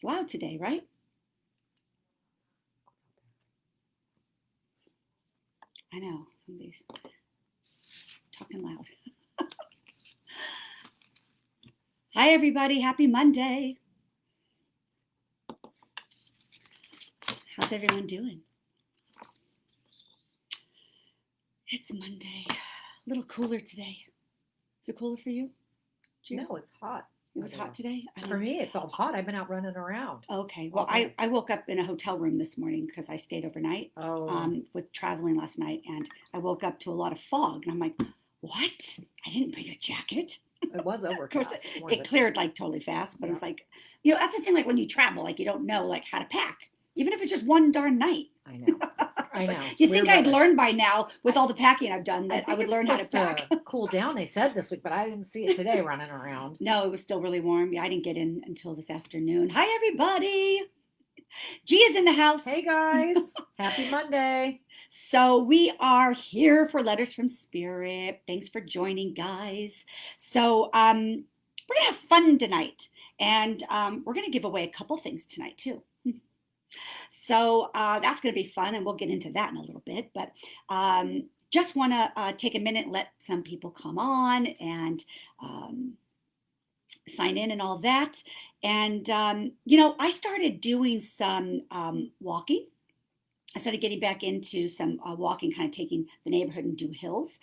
It's loud today, right? I know. Somebody's talking loud. Hi, everybody. Happy Monday. How's everyone doing? It's Monday. A little cooler today. Is it cooler for you? No, it's hot. It was hot today? For me, it felt hot. I've been out running around. Okay. Well, I woke up in a hotel room this morning because I stayed overnight with traveling last night. And I woke up to a lot of fog. And I'm like, what? I didn't bring a jacket. It was Of course, overcast. it cleared like totally fast. But Yeah. it's like, that's the thing. Like when you travel, like you don't know like how to pack. Even if it's just one darn night. I know. I know. You'd think I'd learn by now with all the packing I've done that I would learn how to pack. Cool down, they said this week, but I didn't see it today running around. No, it was still really warm. Yeah, I didn't get in until this afternoon. Hi, everybody. Gia's in the house. Hey, guys. Happy Monday. So we are here for Letters from Spirit. Thanks for joining, guys. So we're going to have fun tonight. And we're going to give away a couple things tonight, too. So that's going to be fun, and we'll get into that in a little bit. But just want to take a minute and let some people come on and sign in and all that. And, I started doing some walking. I started getting back into some walking, kind of taking the neighborhood and do hills.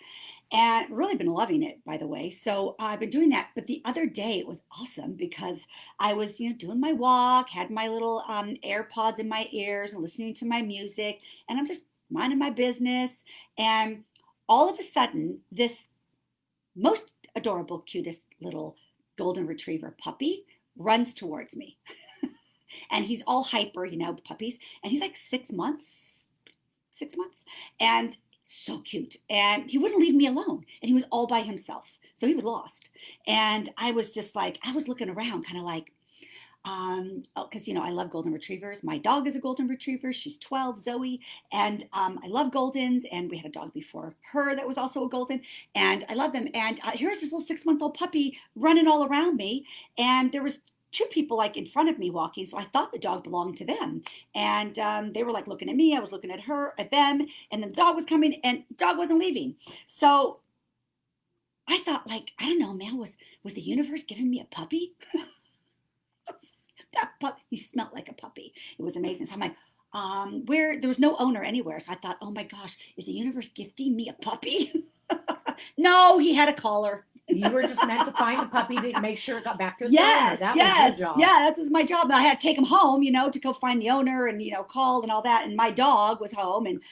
And really been loving it, by the way. So I've been doing that. But the other day it was awesome because I was, doing my walk, had my little AirPods in my ears and listening to my music. And I'm just minding my business. And all of a sudden, this most adorable, cutest little golden retriever puppy runs towards me. And he's all hyper, puppies. And he's like 6 months. And so cute. And he wouldn't leave me alone. And he was all by himself. So he was lost. And I was just like, I was looking around kind of like, because, I love golden retrievers. My dog is a golden retriever. She's 12, Zoe. And I love Goldens. And we had a dog before her that was also a golden. And I love them. And here's this little 6-month-old puppy running all around me. And there was two people like in front of me walking, so I thought the dog belonged to them, and they were like looking at me. I was looking at them, and then the dog was coming, and the dog wasn't leaving. So I thought, like, I don't know, man, was the universe giving me a puppy? That puppy, he smelled like a puppy. It was amazing. So I'm like, where there was no owner anywhere. So I thought, oh my gosh, is the universe gifting me a puppy? No, he had a collar. You were just meant to find the puppy to make sure it got back to its owner. That was your job. Yeah, that was my job. I had to take him home, to go find the owner and, call and all that. And my dog was home and,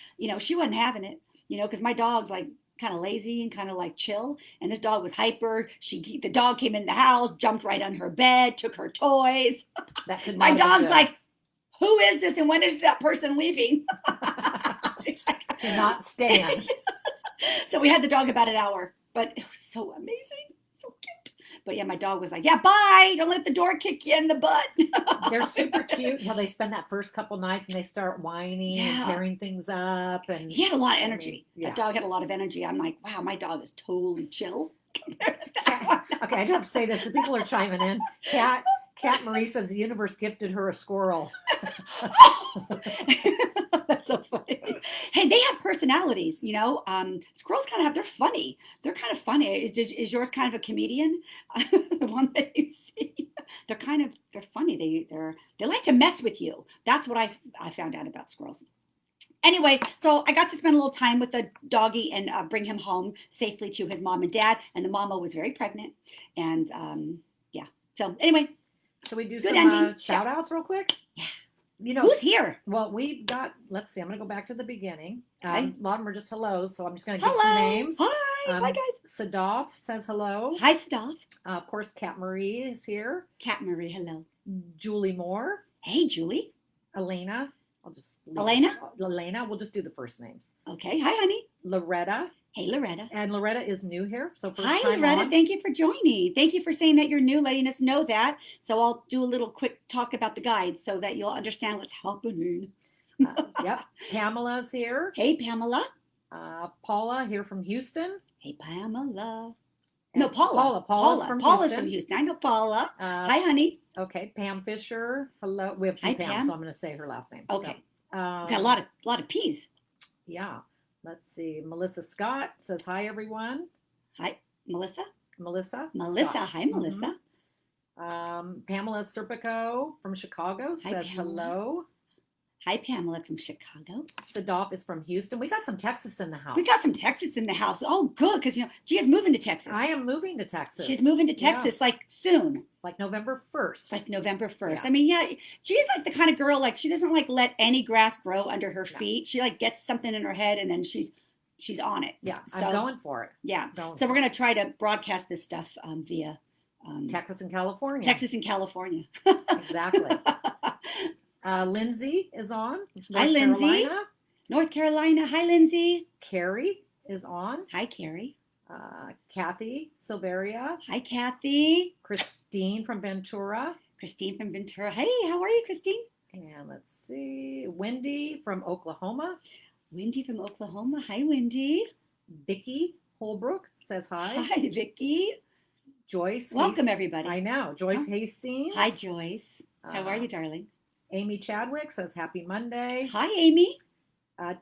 she wasn't having it, because my dog's like kind of lazy and kind of like chill. And this dog was hyper. The dog came in the house, jumped right on her bed, took her toys. My dog's like, who is this? And when is that person leaving? She's like, cannot stand. So we had the dog about an hour. But it was so amazing, so cute. But yeah, my dog was like, yeah, bye. Don't let the door kick you in the butt. They're super cute. How they spend that first couple nights and they start whining and tearing things up. And he had a lot of energy. That dog had a lot of energy. I'm like, wow, my dog is totally chill compared to that one. Okay, I do have to say this. The people are chiming in. Cat Marie says the universe gifted her a squirrel. That's so funny. Hey, they have personalities, Squirrels kind of have, they're funny. They're kind of funny. Is yours kind of a comedian? The one that you see? They're funny. They like to mess with you. That's what I found out about squirrels. Anyway, so I got to spend a little time with the doggy and bring him home safely to his mom and dad. And the mama was very pregnant. And so anyway. Shall we do some shout outs real quick? Yeah. Who's here? Well, we've got, let's see, I'm going to go back to the beginning. A lot of them are just hellos, so I'm just going to give some names. Hi, hi guys. Sadaf says hello. Hi, Sadaf. Of course, Cat Marie is here. Cat Marie, hello. Julie Moore. Hey, Julie. Elena. Elena, we'll just do the first names. Okay, hi, honey. Loretta. Hey, Loretta. And Loretta is new here. So hi, Loretta. On. Thank you for joining. Thank you for saying that you're new, letting us know that. So I'll do a little quick talk about the guides so that you'll understand what's happening. Yep. Pamela's here. Hey, Pamela. Paula here from Houston. Hey, Pamela. No, Paula. Paula's from Paula's Houston. from Houston. I know Paula. Hi, honey. Okay, Pam Fisher. Hello. We have two Hi, Pams, Pam. so I'm going to say her last name. Okay. So, Got a lot of P's. Yeah. Let's see. Melissa Scott says hi, everyone. Hi, Melissa. Melissa. Scott. Hi, Melissa. Pamela Serpico from Chicago says hello. Hi, Pamela from Chicago. Sadaf is from Houston. We got some Texas in the house. We got some Texas in the house. Oh, good, because Gia's moving to Texas. I am moving to Texas. She's moving to Texas like soon. Like November 1st. Like November 1st. Yeah. I mean, Gia's like the kind of girl, like she doesn't like let any grass grow under her feet. She like gets something in her head and then she's on it. Yeah, so, I'm going for it. Yeah. So we're going to try to broadcast this stuff via Texas and California. Texas and California. Exactly. Lindsay is on. Hi, Lindsay. North Carolina. Hi, Lindsay. Carrie is on. Hi, Carrie. Kathy Silveria. Hi, Kathy. Christine from Ventura. Hey, how are you, Christine? And let's see. Wendy from Oklahoma. Hi, Wendy. Vicki Holbrook says hi. Hi, Vicki. Joyce. Welcome, everybody. I know. Joyce Hastings. Hi, Joyce. How are you, darling? Amy Chadwick says happy Monday. Hi, Amy.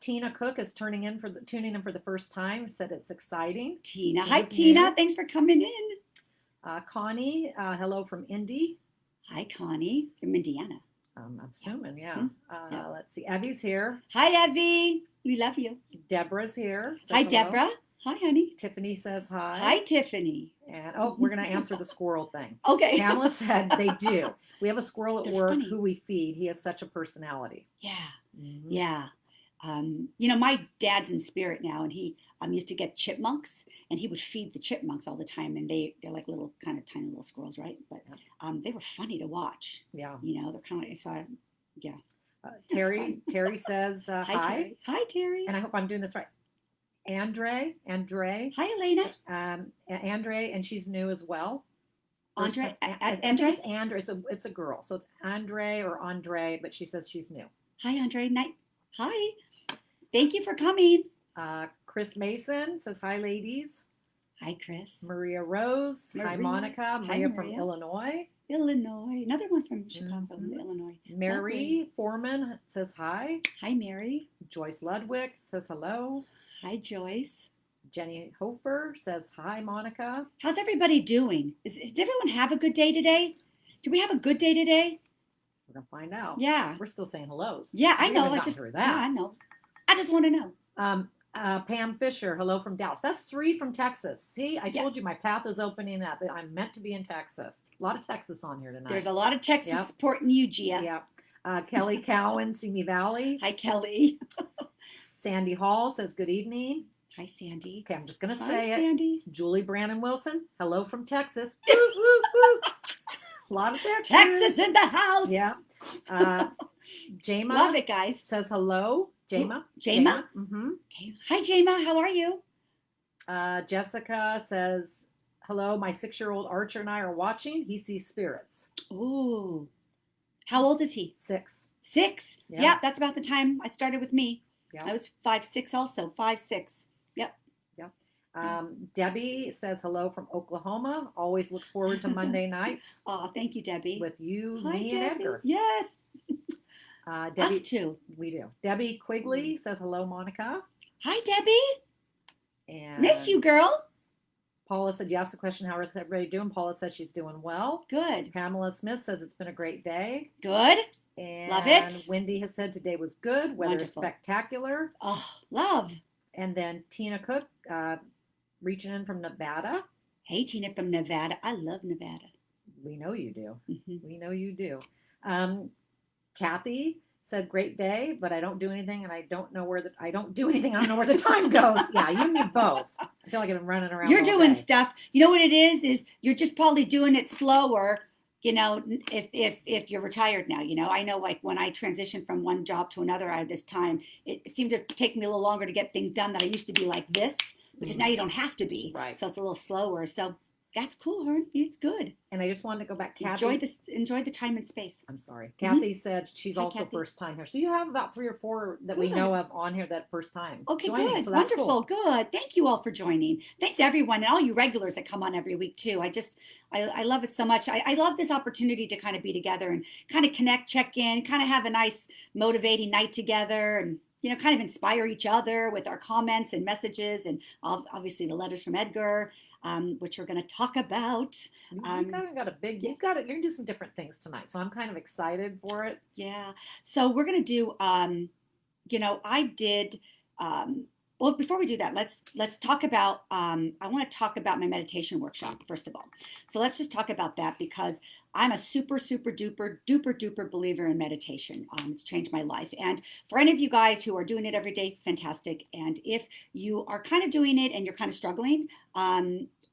Tina Cook is tuning in for the first time. Said it's exciting. Tina. Hi, Tina. Thanks for coming in. Connie, hello from Indy. Hi, Connie from Indiana. I'm assuming, yeah. Let's see. Evie's here. Hi, Evie. We love you. Deborah's here. Hi, hello. Deborah. Hi, honey. Tiffany says hi. Hi, Tiffany. And we're going to answer the squirrel thing. Okay. Pamela said they do. We have a squirrel at work funny. who we feed. He has such a personality. Yeah. Mm-hmm. Yeah. My dad's in spirit now, and he used to get chipmunks, and he would feed the chipmunks all the time, and they're like little kind of tiny little squirrels, right? But they were funny to watch. Yeah. They're kind of yeah. Terry says hi. Terry. Hi, Terry. And I hope I'm doing this right. Andre. Hi, Elena. Andre, and she's new as well. Andre. It's Andre. It's a girl, so it's Andre, but she says she's new. Hi, Andre. Hi. Thank you for coming. Chris Mason says hi, ladies. Hi, Chris. Maria Rose. Hi, Monica. Maria from Illinois. Another one from Chicago, Illinois. Mary Foreman says hi. Hi, Mary. Joyce Ludwig says hello. Hi, Joyce. Jenny Hofer says hi, Monica. How's everybody doing? Did everyone have a good day today? Do we have a good day today? We're gonna find out. Yeah. We're still saying hellos. Yeah, I know. I know. I just want to know. Pam Fisher, hello from Dallas. That's 3 from Texas. See, I told you my path is opening up. I'm meant to be in Texas. A lot of Texas on here tonight. There's a lot of Texas supporting you, Gia. Yeah. Kelly Cowan, Simi Valley. Hi, Kelly. Sandy Hall says good evening. Hi, Sandy. Okay, I'm just going to say Hi, Sandy. Julie Brandon Wilson, hello from Texas. Woo, woo, woo. A lot of Texas. Texas in the house. Yeah. Jama. Love it, guys. Says hello. Jama. Mm-hmm. Okay. Hi, Jama. How are you? Jessica says, hello. My 6-year-old Archer and I are watching. He sees spirits. Ooh. How old is he? 6. 6? Yeah, that's about the time I started with me. Yeah. I was 5, 6 also. 5, 6. Yep. Debbie says hello from Oklahoma. Always looks forward to Monday nights. Oh, thank you, Debbie. With you, Hi, me, Debbie. and Edgar. Yes. Debbie, Us too. We do. Debbie Quigley says hello, Monica. Hi, Debbie. And miss you, girl. Paula said, you asked the question, how is everybody doing? Paula says she's doing well. Good. Pamela Smith says it's been a great day. Good. And love it. Wendy has said today was good. Weather is spectacular. Oh, love. And then Tina Cook reaching in from Nevada. Hey, Tina from Nevada. I love Nevada. We know you do. Mm-hmm. We know you do. Kathy said, great day, but I don't do anything, and I don't know where I don't do anything. I don't know where the time goes. Yeah, you and me both. I feel like I've been running around. You're doing day. Stuff. You know what it is you're just probably doing it slower. If you're retired now, I know like when I transitioned from one job to another at this time, it seemed to take me a little longer to get things done that I used to be like this, because now you don't have to be. Right. So it's a little slower. So That's cool, Hern. It's good. And I just wanted to go back, Enjoy Kathy. this. Enjoy the time and space. I'm sorry. Hmm. Kathy said she's Hi, also Kathy. first time here. So you have about 3 or 4 that we know Good. of on here that first time Okay, joining. good. So that's Wonderful. cool. Good. Thank you all for joining. Thanks everyone and all you regulars that come on every week too. I love it so much. I love this opportunity to kind of be together and kind of connect, check in, kind of have a nice motivating night together and kind of inspire each other with our comments and messages and obviously the letters from Edgar, which we're going to talk about. You kind of got a big, Yeah. you've got it. You're gonna do some different things tonight. So I'm kind of excited for it. Yeah. So we're going to do, I did. Um, well, before we do that, let's talk about. I want to talk about my meditation workshop first of all. So let's just talk about that because I'm a super super duper believer in meditation. It's changed my life. And for any of you guys who are doing it every day, fantastic. And if you are kind of doing it and you're kind of struggling,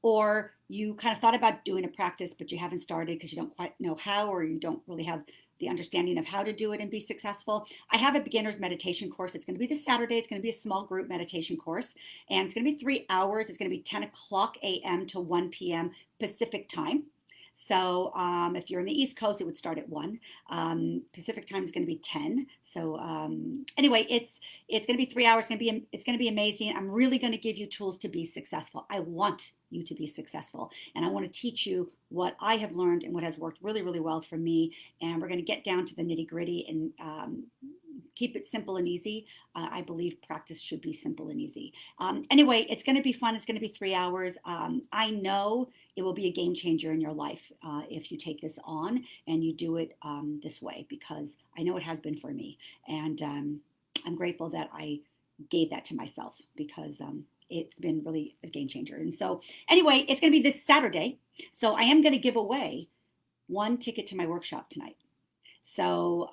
or you kind of thought about doing a practice but you haven't started because you don't quite know how, or you don't really have the understanding of how to do it and be successful, I have a beginner's meditation course. It's going to be this Saturday. It's going to be a small group meditation course, and it's going to be 3 hours. It's going to be 10 o'clock a.m. to 1 p.m. Pacific time. So if you're in the East Coast, it would start at 1. Pacific time is going to be 10. So anyway, it's going to be 3 hours. It's going to be amazing. I'm really going to give you tools to be successful. I want you to be successful, and I want to teach you what I have learned and what has worked really, really well for me. And we're going to get down to the nitty gritty and keep it simple and easy. I believe practice should be simple and easy. Anyway, it's going to be fun. It's going to be 3 hours. I know it will be a game changer in your life if you take this on and you do it this way, because I know it has been for me. And I'm grateful that I gave that to myself because it's been really a game changer. And so anyway, it's going to be this Saturday. So I am going to give away 1 ticket to my workshop tonight. So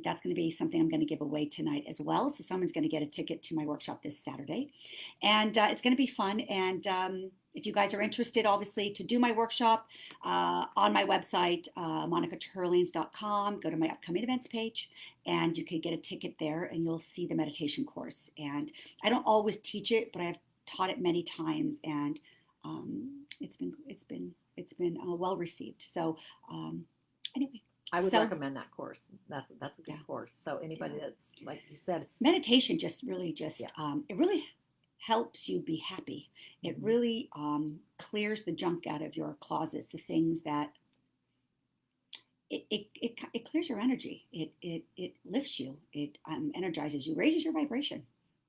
that's going to be something I'm going to give away tonight as well. So someone's going to get a ticket to my workshop this Saturday. And it's going to be fun. And if you guys are interested, obviously, to do my workshop on my website, monicaturlings.com, go to my upcoming events page, and you can get a ticket there and you'll see the meditation course. And I don't always teach it, but I've taught it many times, and it's been well received. So anyway. I would recommend that course. That's a good course. So anybody that's, like you said, meditation just really it really helps you be happy. It really clears the junk out of your closets, the things that it clears your energy. It lifts you. It energizes you, raises your vibration.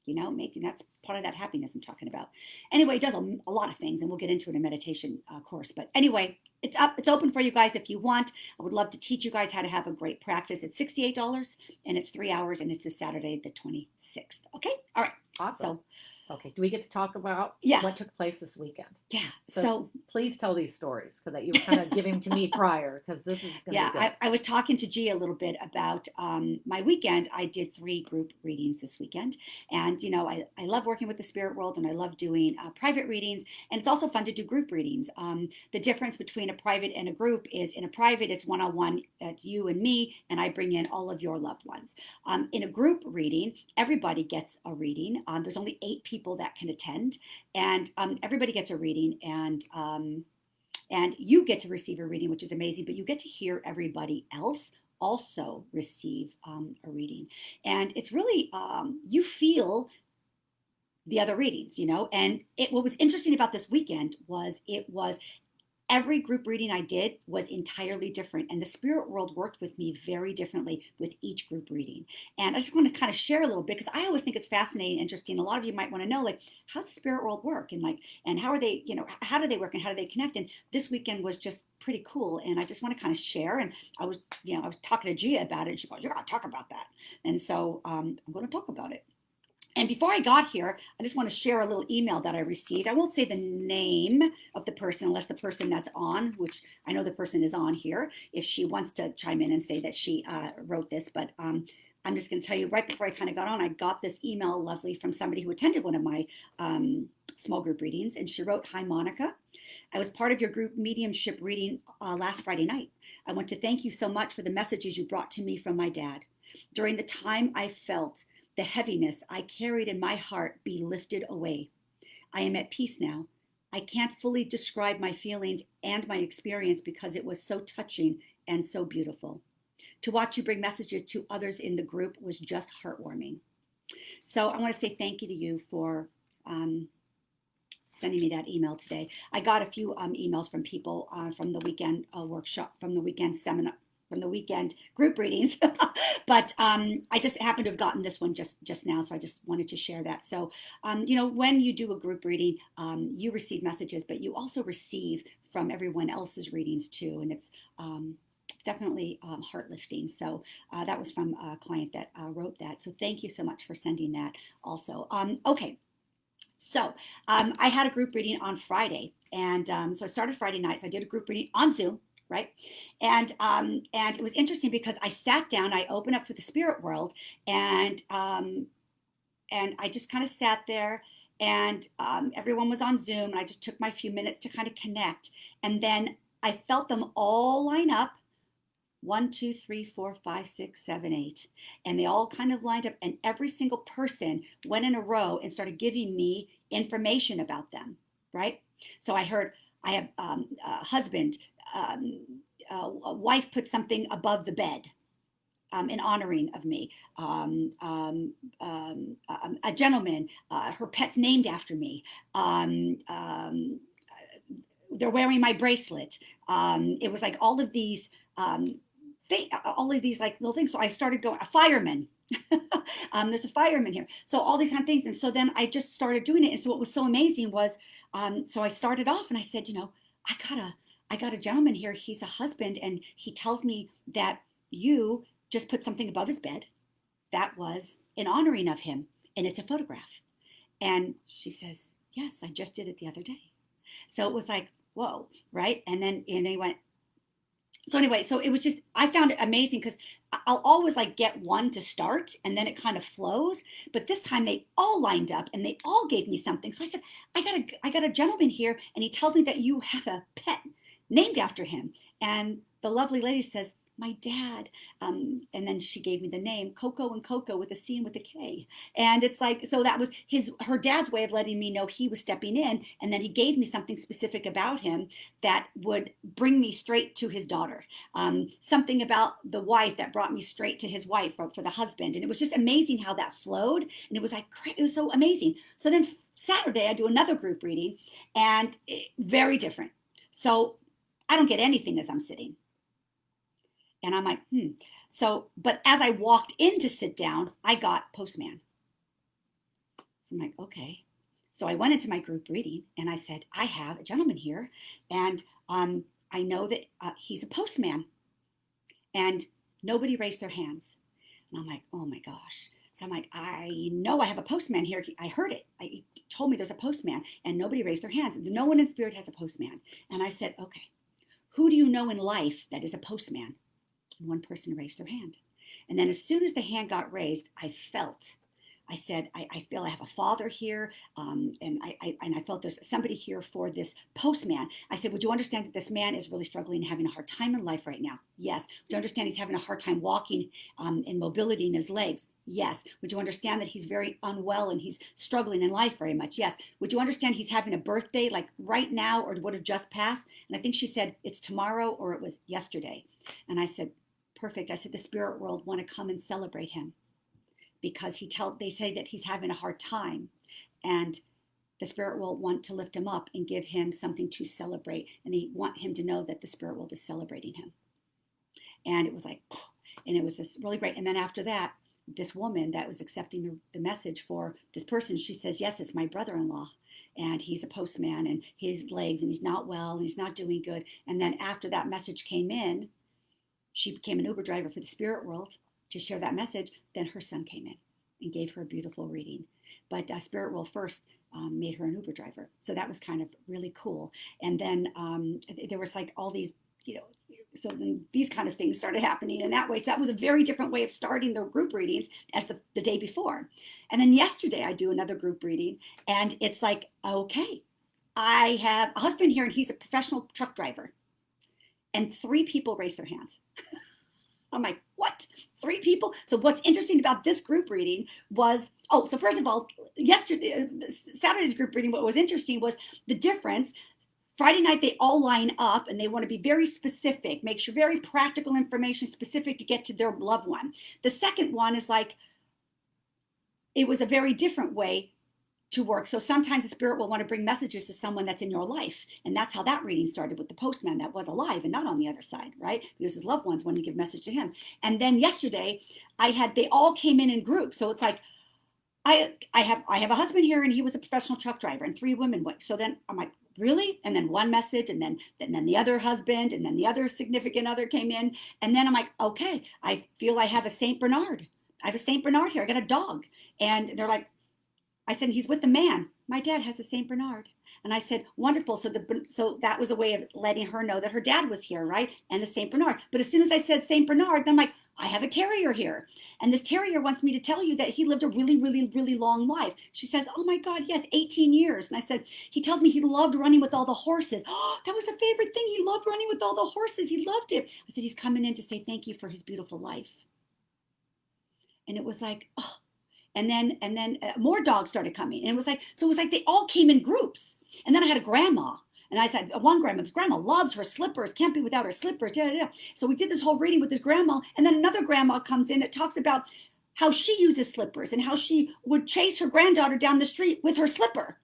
That's part of that happiness I'm talking about. Anyway, it does a lot of things, and we'll get into it in a meditation course. But anyway, it's open for you guys if you want. I would love to teach you guys how to have a great practice. It's $68, and it's 3 hours, and it's this Saturday, the 26th. Okay? All right. Awesome. Okay. Do we get to talk about what took place this weekend? Yeah. So please tell these stories because you were kind of giving to me prior, because this is going to be good. I was talking to Gia a little bit about my weekend. I did 3 group readings this weekend. And, I love working with the spirit world, and I love doing private readings. And it's also fun to do group readings. The difference between a private and a group is in a private, it's one-on-one. It's you and me, and I bring in all of your loved ones. In a group reading, everybody gets a reading. There's only 8 people that can attend, and everybody gets a reading, and you get to receive a reading, which is amazing, but you get to hear everybody else also receive a reading. And it's really, you feel the other readings, and what was interesting about this weekend was every group reading I did was entirely different, and the spirit world worked with me very differently with each group reading. And I just want to kind of share a little bit, because I always think it's fascinating, interesting. A lot of you might want to know, like, how does the spirit world work, and how are they, how do they work, and how do they connect? And this weekend was just pretty cool, and I just want to kind of share. And I was talking to Gia about it, and she goes, "You got to talk about that." And so I'm going to talk about it. And before I got here, I just want to share a little email that I received. I won't say the name of the person unless the person that's on, which I know the person is on here, if she wants to chime in and say that she wrote this. But I'm just going to tell you, right before I kind of got on, I got this email, lovely, from somebody who attended one of my small group readings. And she wrote, "Hi, Monica. I was part of your group mediumship reading last Friday night. I want to thank you so much for the messages you brought to me from my dad. During the time I felt the heaviness I carried in my heart be lifted away. I am at peace now. I can't fully describe my feelings and my experience because it was so touching and so beautiful. To watch you bring messages to others in the group was just heartwarming. So I want to say thank you to you for sending me that email today. I got a few emails from people from the weekend workshop, from the weekend seminar, from the weekend group readings, but I just happened to have gotten this one just now, so I just wanted to share that. So, when you do a group reading, you receive messages, but you also receive from everyone else's readings too, and it's definitely heart lifting. So that was from a client that wrote that. So thank you so much for sending that also. Okay. So I had a group reading on Friday, and so I started Friday night. So I did a group reading on Zoom, right? And it was interesting because I sat down, I opened up for the spirit world, and I just kind of sat there, and everyone was on Zoom, and I just took my few minutes to kind of connect, and then I felt them all line up. 1, 2, 3, 4, 5, 6, 7, 8. And they all kind of lined up, and every single person went in a row and started giving me information about them, right? So I heard, I have a husband, a wife put something above the bed. In honoring of me, a gentleman, her pet's named after me. They're wearing my bracelet. It was like all of these all of these like little things. So I started going, a fireman. There's a fireman here. So all these kind of things. And so then I just started doing it. And so what was so amazing was, so I started off and I said, I got a gentleman here. He's a husband, and he tells me that you just put something above his bed that was in honoring of him, and it's a photograph. And she says, yes, I just did it the other day. So it was like, whoa, right? And they went, so anyway, so it was just, I found it amazing because I'll always like get one to start and then it kind of flows. But this time they all lined up and they all gave me something. So I said, I got a gentleman here, and he tells me that you have a pet named after him. And the lovely lady says, my dad. And then she gave me the name Coco and Coco with a C and with a K. And it's like, so that was her dad's way of letting me know he was stepping in. And then he gave me something specific about him that would bring me straight to his daughter. Something about the wife that brought me straight to his wife for the husband. And it was just amazing how that flowed. And it was like, it was so amazing. So then Saturday, I do another group reading, and very different. So I don't get anything as I'm sitting. And I'm like, So, but as I walked in to sit down, I got postman. So I'm like, okay. So I went into my group reading and I said, I have a gentleman here, and I know that he's a postman. And nobody raised their hands. And I'm like, oh my gosh. So I'm like, I know I have a postman here. I heard it. He told me there's a postman, and nobody raised their hands. No one in spirit has a postman. And I said, okay, who do you know in life that is a postman? And one person raised their hand. And then as soon as the hand got raised, I said, I feel I have a father here, and I felt there's somebody here for this postman. I said, would you understand that this man is really struggling and having a hard time in life right now? Yes. Would you understand he's having a hard time walking and mobility in his legs? Yes. Would you understand that he's very unwell and he's struggling in life very much? Yes. Would you understand he's having a birthday like right now or would have just passed? And I think she said it's tomorrow or it was yesterday. And I said, perfect. I said, the spirit world want to come and celebrate him because they say that he's having a hard time, and the spirit will want to lift him up and give him something to celebrate. And they want him to know that the spirit world is celebrating him. And it was like, and it was just really great. And then after that, this woman that was accepting the message for this person, she says, yes, it's my brother-in-law. And he's a postman, and his legs, and he's not well, and he's not doing good. And then after that message came in, she became an Uber driver for the spirit world to share that message. Then her son came in and gave her a beautiful reading. But Spirit World first made her an Uber driver. So that was kind of really cool. And then there was like all these, so then these kind of things started happening in that way. So that was a very different way of starting the group readings as the day before. And then yesterday I do another group reading, and it's like, okay, I have a husband here, and he's a professional truck driver. And 3 people raised their hands. I'm like, what? what? 3 people? So what's interesting about this group reading was, oh, so first of all, yesterday, Saturday's group reading, what was interesting was the difference. Friday night, they all line up and they want to be very specific, make sure very practical information specific to get to their loved one. The second one is like, it was a very different way to work. So sometimes the spirit will want to bring messages to someone that's in your life. And that's how that reading started with the postman that was alive and not on the other side, right? Because his loved ones wanted to give message to him. And then yesterday they all came in groups. So it's like, I have a husband here and he was a professional truck driver and 3 women went. So then I'm like, really? And then one message and then the other husband and then the other significant other came in. And then I'm like, okay, I feel I have a Saint Bernard. I have a Saint Bernard here. I got a dog. And they're like, I said, he's with the man. My dad has a Saint Bernard. And I said, wonderful. So that was a way of letting her know that her dad was here, right? And the Saint Bernard. But as soon as I said Saint Bernard, then I'm like, I have a terrier here. And this terrier wants me to tell you that he lived a really, really, really long life. She says, oh my God, yes, 18 years. And I said, he tells me he loved running with all the horses. Oh, that was the favorite thing. He loved running with all the horses. He loved it. I said, he's coming in to say thank you for his beautiful life. And it was like, oh. And then more dogs started coming. And it was like they all came in groups. And then I had a grandma. And I said, one grandma, this grandma loves her slippers, can't be without her slippers. Da, da, da. So we did this whole reading with this grandma. And then another grandma comes in. It talks about how she uses slippers and how she would chase her granddaughter down the street with her slipper.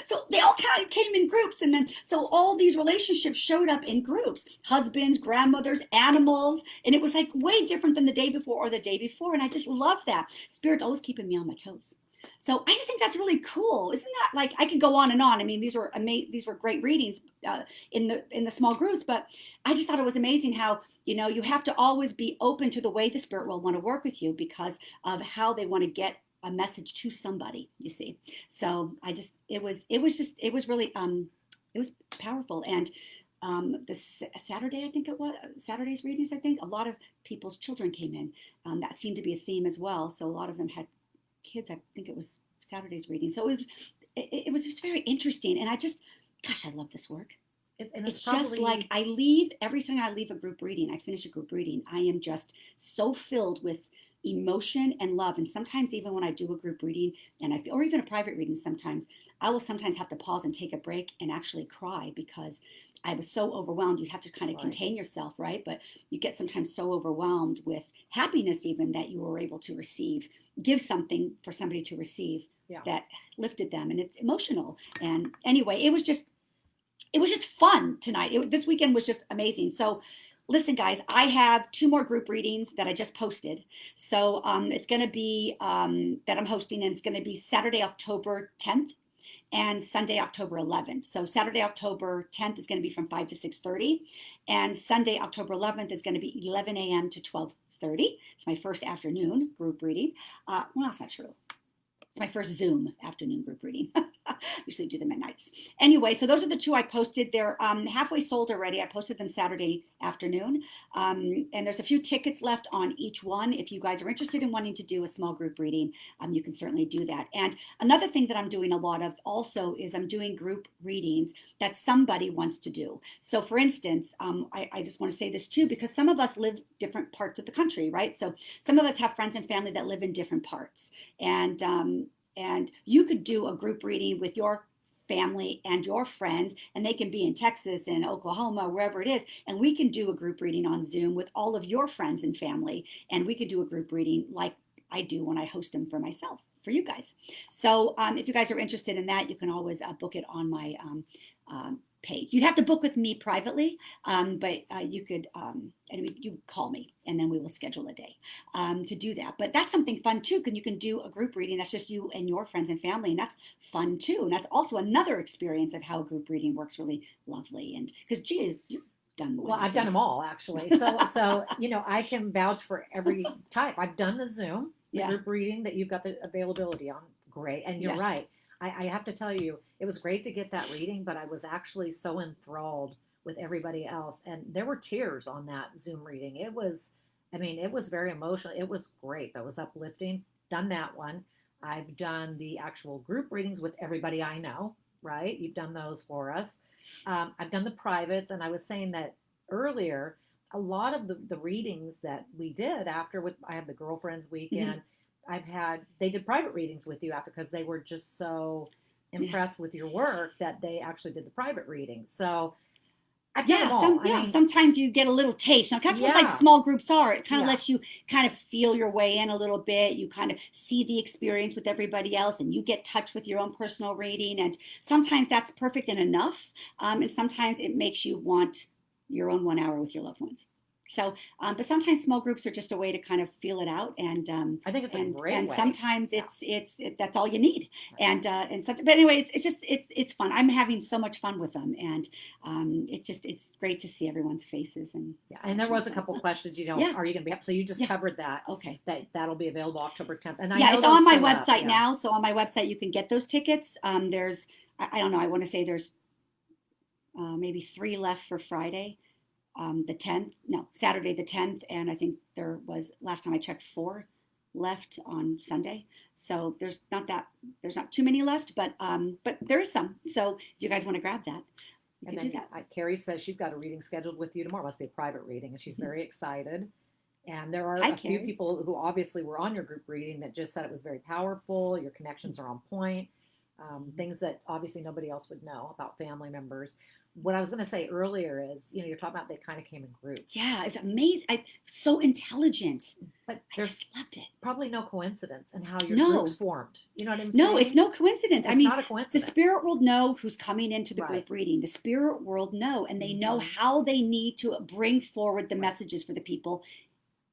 So they all kind of came in groups. And then, so all these relationships showed up in groups, husbands, grandmothers, animals. And it was like way different than the day before or the day before. And I just love that. Spirit's always keeping me on my toes. So I just think that's really cool. Isn't that like, I could go on and on. I mean, these were great readings in the small groups, but I just thought it was amazing how, you have to always be open to the way the spirit will want to work with you because of how they want to get a message to somebody, you see. So it was really, it was powerful. And this Saturday, I think it was Saturday's readings, I think a lot of people's children came in. That seemed to be a theme as well. So a lot of them had kids. I think it was Saturday's reading. So it was just very interesting. And gosh, I love this work. It's just like every time I leave a group reading, I finish a group reading, I am just so filled with emotion and love. And sometimes even when I do a group reading or even a private reading, sometimes I will sometimes have to pause and take a break and actually cry because I was so overwhelmed. You have to kind of contain yourself, right? But you get sometimes so overwhelmed with happiness even that you were able to give something for somebody to receive that lifted them. And it's emotional. And anyway, it was just fun tonight. This weekend was just amazing. So listen, guys, I have 2 more group readings that I just posted. So it's going to be that I'm hosting, and it's going to be Saturday, October 10th and Sunday, October 11th. So Saturday, October 10th is going to be from 5 to 6:30. And Sunday, October 11th is going to be 11 a.m. to 12:30. It's my first afternoon group reading. Well, that's not true. It's my first Zoom afternoon group reading. Usually do them at nights. Anyway, so those are the 2 I posted. They're halfway sold already. I posted them Saturday afternoon. And there's a few tickets left on each one. If you guys are interested in wanting to do a small group reading, you can certainly do that. And another thing that I'm doing a lot of also is I'm doing group readings that somebody wants to do. So for instance, I just want to say this too, because some of us live different parts of the country, right? So some of us have friends and family that live in different parts. And you could do a group reading with your family and your friends, and they can be in Texas and Oklahoma, wherever it is. And we can do a group reading on Zoom with all of your friends and family. And we could do a group reading like I do when I host them for myself, for you guys. So if you guys are interested in that, you can always book it on my page. You'd have to book with me privately, but you could, you call me and then we will schedule a day to do that. But that's something fun too, because you can do a group reading that's just you and your friends and family, and that's fun too. And that's also another experience of how a group reading works really lovely. And because geez, you've done well, I've done them all actually. So I can vouch for every type. I've done the Zoom group reading that you've got the availability on. Great, and you're right. I have to tell you, it was great to get that reading, but I was actually so enthralled with everybody else. And there were tears on that Zoom reading. It was very emotional. It was great. That was uplifting. Done that one. I've done the actual group readings with everybody I know, right? You've done those for us. I've done the privates. And I was saying that earlier a lot of the readings that we did after, with I had the girlfriends Mm-hmm. weekend. They did private readings with you after, because they were just so Yeah. impressed with your work that they actually did the private readings. So I've done them Yeah, all. I mean, sometimes you get a little taste. Now, that's what like yeah, small groups are. It kind of yeah. lets you kind of feel your way in a little bit. You kind of see the experience with everybody else, and you get touch with your own personal rating. And sometimes that's perfect and enough, and sometimes it makes you want your own 1 hour with your loved ones. So, but sometimes small groups are just a way to kind of feel it out, I think it's a great and way. sometimes Yeah. that's all you need. Right. And such. But anyway, it's just it's fun. I'm having so much fun with them, and it's great to see everyone's faces and Yeah, and there such. And was a so, couple questions. yeah, Are you going to be up? So you just yeah, covered that. okay. That'll be available October 10th, and I Yeah, know it's on those my fill up. website Yeah. now. So on my website, you can get those tickets. There's, I don't know, I want to say there's maybe 3 left for Friday, the 10th. No, Saturday the 10th, and I think there was last time I checked 4 left on Sunday. So there's not too many left, but there is some. So if you guys want to grab that, you And can do then that. Carrie says she's got a reading scheduled with you tomorrow. It must be a private reading, and she's Mm-hmm. very excited. And there are Hi, a few Carrie. people who obviously were on your group reading that just said it was very powerful. Your connections are on point. Things that obviously nobody else would know about family members. What I was going to say earlier is, you're talking about they kind of came in groups, Yeah, it's amazing. So intelligent. but I there's just loved it. probably no coincidence in how your groups No, formed. You know what I'm no, it's saying? no coincidence. I It's mean, not a the coincidence. spirit world know who's coming into the Right. group reading. The spirit world know, and they know Mm-hmm. how they need to bring forward the Right. messages for the people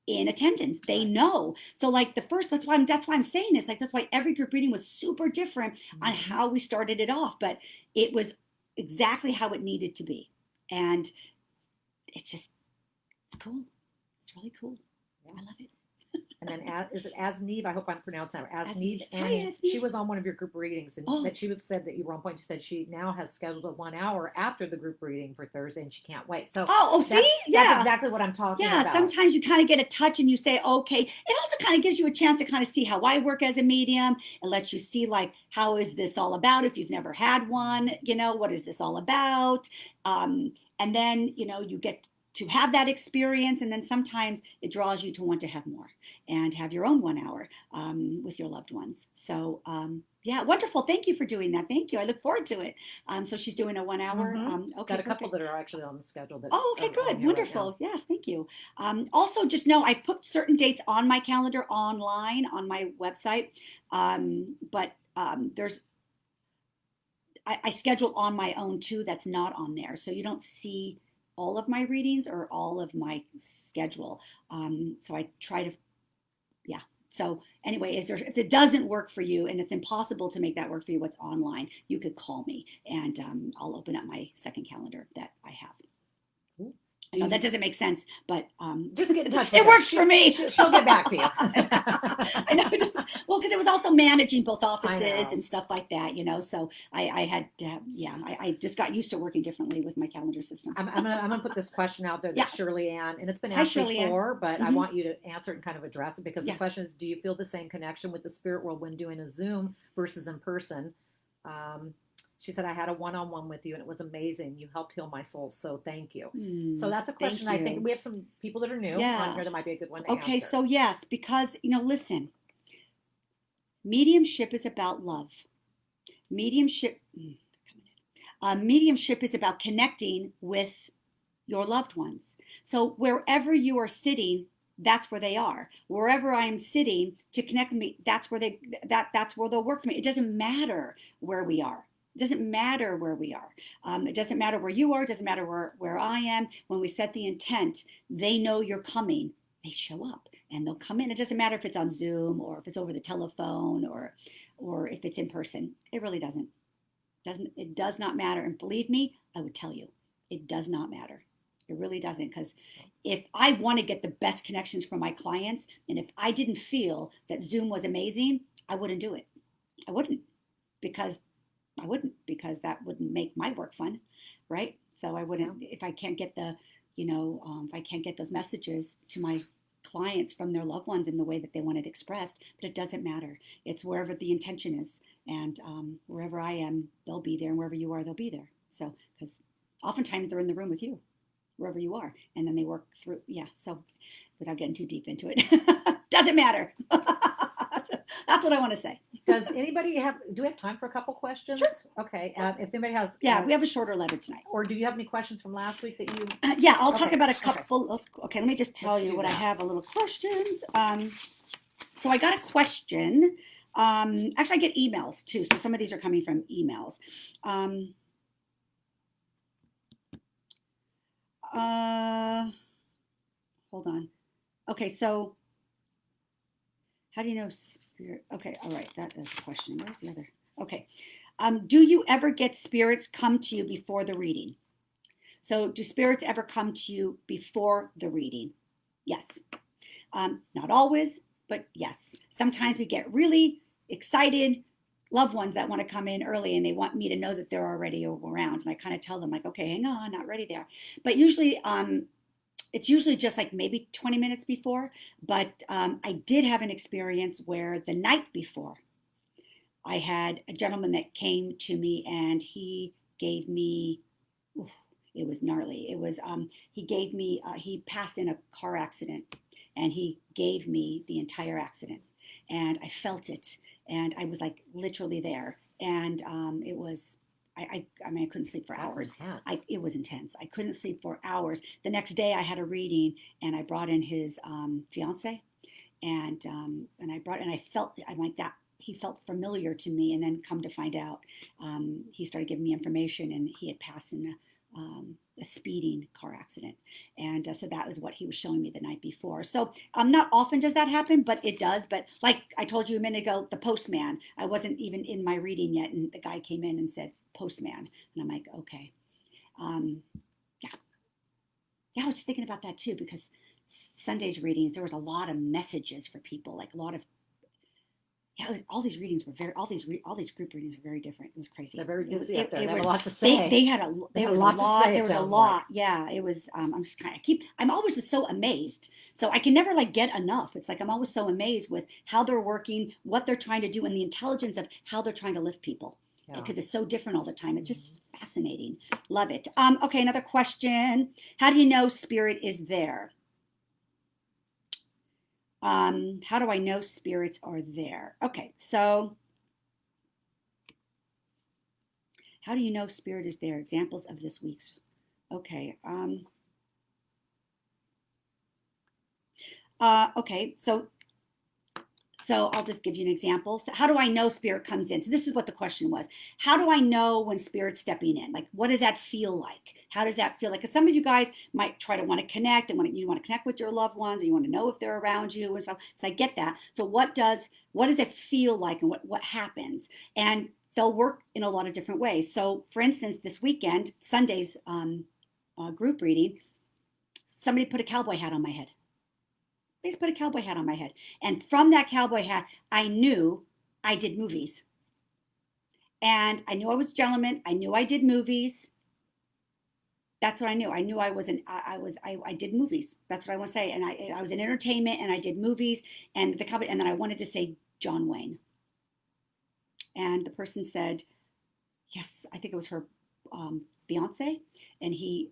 in attendance. They Right. know. So like the first, that's why I'm saying it's like that's why every group reading was super different on Mm-hmm. how we started it off, but it was exactly how it needed to be, and it's just it's cool. It's really cool. Yeah. I love it. And then, is it Asneve? I hope I'm pronouncing that right. Asneve. Asneve Hi, Annie. She Asneve. was on one of your group readings, and Oh, that she said that you were on point. She said she now has scheduled a 1 hour after the group reading for Thursday, and she can't wait. So see, that's yeah. exactly what I'm talking Yeah, about. sometimes you kind of get a touch and you say, okay. It also kind of gives you a chance to kind of see how I work as a medium. It lets you see, like, how is this all about? If you've never had one, what is this all about? And then, you get to have that experience. And then sometimes it draws you to want to have more and have your own 1 hour with your loved ones. So, yeah, wonderful. Thank you for doing that. Thank you. I look forward to it. So she's doing a 1 hour. Mm-hmm. Okay, Got a couple perfect. that are actually on the schedule that Oh, okay, are on good. here right now. Wonderful. Yes, thank you. Also, just know I put certain dates on my calendar online on my website, but I schedule on my own too. That's not on there, so you don't see all of my readings or all of my schedule. So I try to, yeah. So anyway, if it doesn't work for you and it's impossible to make that work for you, what's online, you could call me and I'll open up my second calendar that I have. I know that doesn't make sense, but just get in touch with it her. works for me. She'll get back to you. I know. Well, because it was also managing both offices know. and stuff like that, So I had to have, yeah, I just got used to working differently with my calendar system. I'm gonna put this question out there that Yeah. Shirley Ann, and it's been Hi, asked Shirley Ann. before, but I Mhm. want you to answer it and kind of address it, because the Yeah. question is, do you feel the same connection with the spirit world when doing a Zoom versus in person? She said, I had a one-on-one with you and it was amazing. You helped heal my soul, so thank you. So that's a question. I think we have some people that are new on here that might be a good one to Okay, answer. so yes, because listen, mediumship is about love. Mediumship mediumship is about connecting with your loved ones. So wherever you are sitting, that's where they are. Wherever I'm sitting to connect with me, that's where that's where they'll work for me. It doesn't matter where we are. It doesn't matter where we are. It doesn't matter where you are. It doesn't matter where I am. When we set the intent, they know you're coming. They show up and they'll come in. It doesn't matter if it's on Zoom or if it's over the telephone or if it's in person. It really doesn't. It does not matter. And believe me, I would tell you, it does not matter. It really doesn't, because if I want to get the best connections from my clients, and if I didn't feel that Zoom was amazing, I wouldn't do it. I wouldn't, because that wouldn't make my work fun, right? So I wouldn't if I can't get if I can't get those messages to my clients from their loved ones in the way that they want it expressed. But it doesn't matter. It's wherever the intention is, and wherever I am, they'll be there, and wherever you are, they'll be there. So because oftentimes they're in the room with you. wherever you are. And then they work through, yeah. So without getting too deep into it, doesn't matter. That's what I want to say. Does anybody do we have time for a couple questions? Sure. Okay. If anybody has. Yeah, we have a shorter letter tonight. Or do you have any questions from last week that you? Yeah, I'll talk about a couple of, okay, let me just tell you what that. I have, a little questions. So I got a question. Actually, I get emails too. So some of these are coming from emails. Hold on. Okay, so how do you know spirit? Okay, all right, that is a question. Where's the other? Okay. Do you ever get spirits come to you before the reading? So do spirits ever come to you before the reading? Yes. Not always, but yes. Sometimes we get really excited loved ones that want to come in early and they want me to know that they're already around. And I kind of tell them like, okay, hang on, not ready there. But usually it's usually just like maybe 20 minutes before. But I did have an experience where the night before I had a gentleman that came to me and he gave me, it was gnarly. It was, he gave me, he passed in a car accident and he gave me the entire accident and I felt it and I was like literally there and it was, I mean, I couldn't sleep for hours. It was intense. I couldn't sleep for hours. The next day I had a reading and I brought in his fiance and I felt, I'm like that. He felt familiar to me and then come to find out he started giving me information and he had passed in a speeding car accident. And so that was what he was showing me the night before. So not often does that happen, but it does. But like I told you a minute ago, the postman, I wasn't even in my reading yet. And the guy came in and said, postman. And I'm like, okay. Yeah. Yeah, I was just thinking about that too, because Sunday's readings, there was a lot of messages for people, like a lot of all these readings were all these group readings were very different. It was crazy. They're very busy up there. They have a lot to say. They had a there was a lot. There was a lot. Like. Yeah, it was. I'm just kind of I'm always just so amazed. So I can never like get enough. It's like I'm always so amazed with how they're working, what they're trying to do, and the intelligence of how they're trying to lift people. Yeah. Because it's so different all the time. It's just fascinating. Love it. Okay, another question. How do you know spirit is there? How do I know spirits are there? Okay, so how do you know spirit is there? Examples of this week's. Okay. Okay, so I'll just give you an example. So how do I know spirit comes in? So this is what the question was. How do I know when spirit's stepping in? Like, what does that feel like? How does that feel like? Because some of you guys might try to want to connect and you want to connect with your loved ones, or you want to know if they're around you and stuff. So I get that. So what does it feel like, and what happens? And they'll work in a lot of different ways. So for instance, this weekend, Sunday's group reading, somebody put a cowboy hat on my head. They just put a cowboy hat on my head. And from that cowboy hat, I knew I did movies. And I knew I was a gentleman. I knew I did movies. That's what I knew. I knew I did movies. That's what I want to say. And I was in entertainment and I did movies and and then I wanted to say John Wayne. And the person said, yes, I think it was her fiance. And he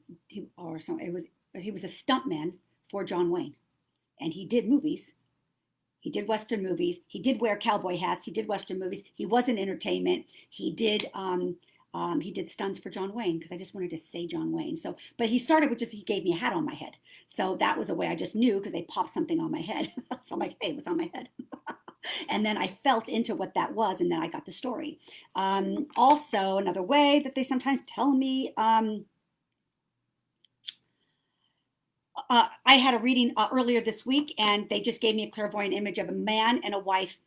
was a stuntman for John Wayne. And he did movies. He did Western movies. He did wear cowboy hats. He did Western movies. He was in entertainment. He did stunts for John Wayne because I just wanted to say John Wayne. So, but he started with just he gave me a hat on my head. So that was a way I just knew because they popped something on my head. So I'm like, hey, what's on my head? And then I felt into what that was, and then I got the story. Also, another way that they sometimes tell me. I had a reading earlier this week, and they just gave me a clairvoyant image of a man and a wife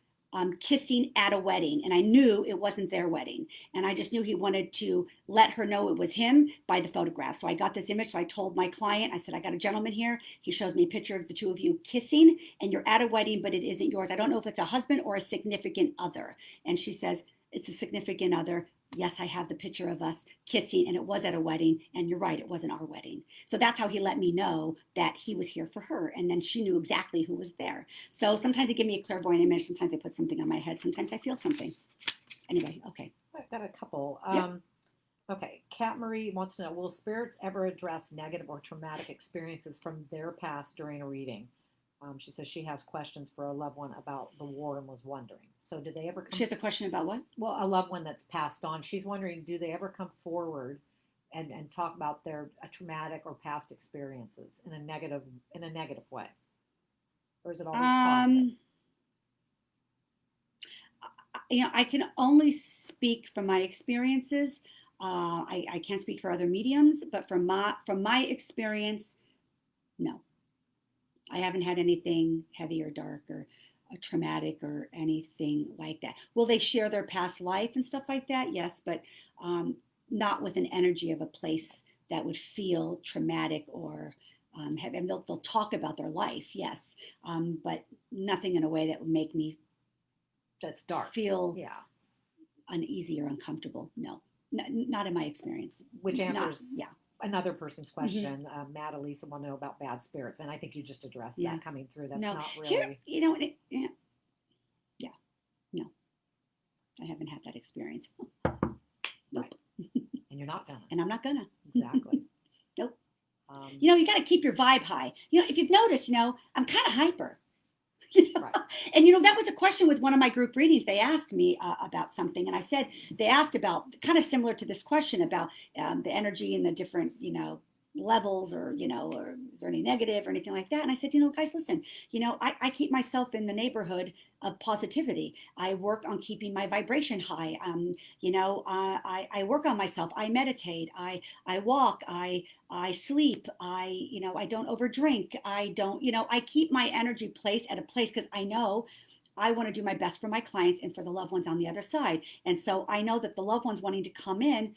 kissing at a wedding, and I knew it wasn't their wedding, and I just knew he wanted to let her know it was him by the photograph. So I got this image, so I told my client, I said, I got a gentleman here. He shows me a picture of the two of you kissing, and you're at a wedding, but it isn't yours. I don't know if it's a husband or a significant other. And she says, it's a significant other. Yes, I have the picture of us kissing, and it was at a wedding, and you're right, it wasn't our wedding. So that's how he let me know that he was here for her, and then she knew exactly who was there. So sometimes they give me a clairvoyant image, sometimes they put something on my head, sometimes I feel something. Anyway, okay. I've got a couple. Yeah. Okay, Kat Marie wants to know, will spirits ever address negative or traumatic experiences from their past during a reading? She says she has questions for a loved one about the war and was wondering. So, do they ever She come? has a question about what? Well, a loved one that's passed on. She's wondering, do they ever come forward and talk about their traumatic or past experiences in a negative way, or is it always positive? Um, I can only speak from my experiences. I can't speak for other mediums, but from my experience, no, I haven't had anything heavy or dark or traumatic or anything like that. Will they share their past life and stuff like that? Yes, but um, not with an energy of a place that would feel traumatic or and they'll talk about their life, yes, but nothing in a way that would make me That's dark. feel Yeah. uneasy or uncomfortable. No, not in my experience. Which Not, answers yeah. another person's Mm-hmm. question. Matt Elisa want to know about bad spirits, and I think you just addressed Yeah. that coming through. That's No. not Here, really yeah, yeah. No, I haven't had that experience. Nope. right, and you're not gonna. And I'm not gonna. Exactly. Nope. Um, You got to keep your vibe high. If you've noticed, I'm kind of hyper. right. And that was a question with one of my group readings. They asked me about something, and I said they asked about kind of similar to this question about the energy and the different levels, or is there any negative or anything like that. And I said, guys, listen, I keep myself in the neighborhood of positivity. I work on keeping my vibration high. I work on myself. I meditate. I walk. I sleep. I don't overdrink. I don't, I keep my energy placed at a place because I know I want to do my best for my clients and for the loved ones on the other side. And so I know that the loved ones wanting to come in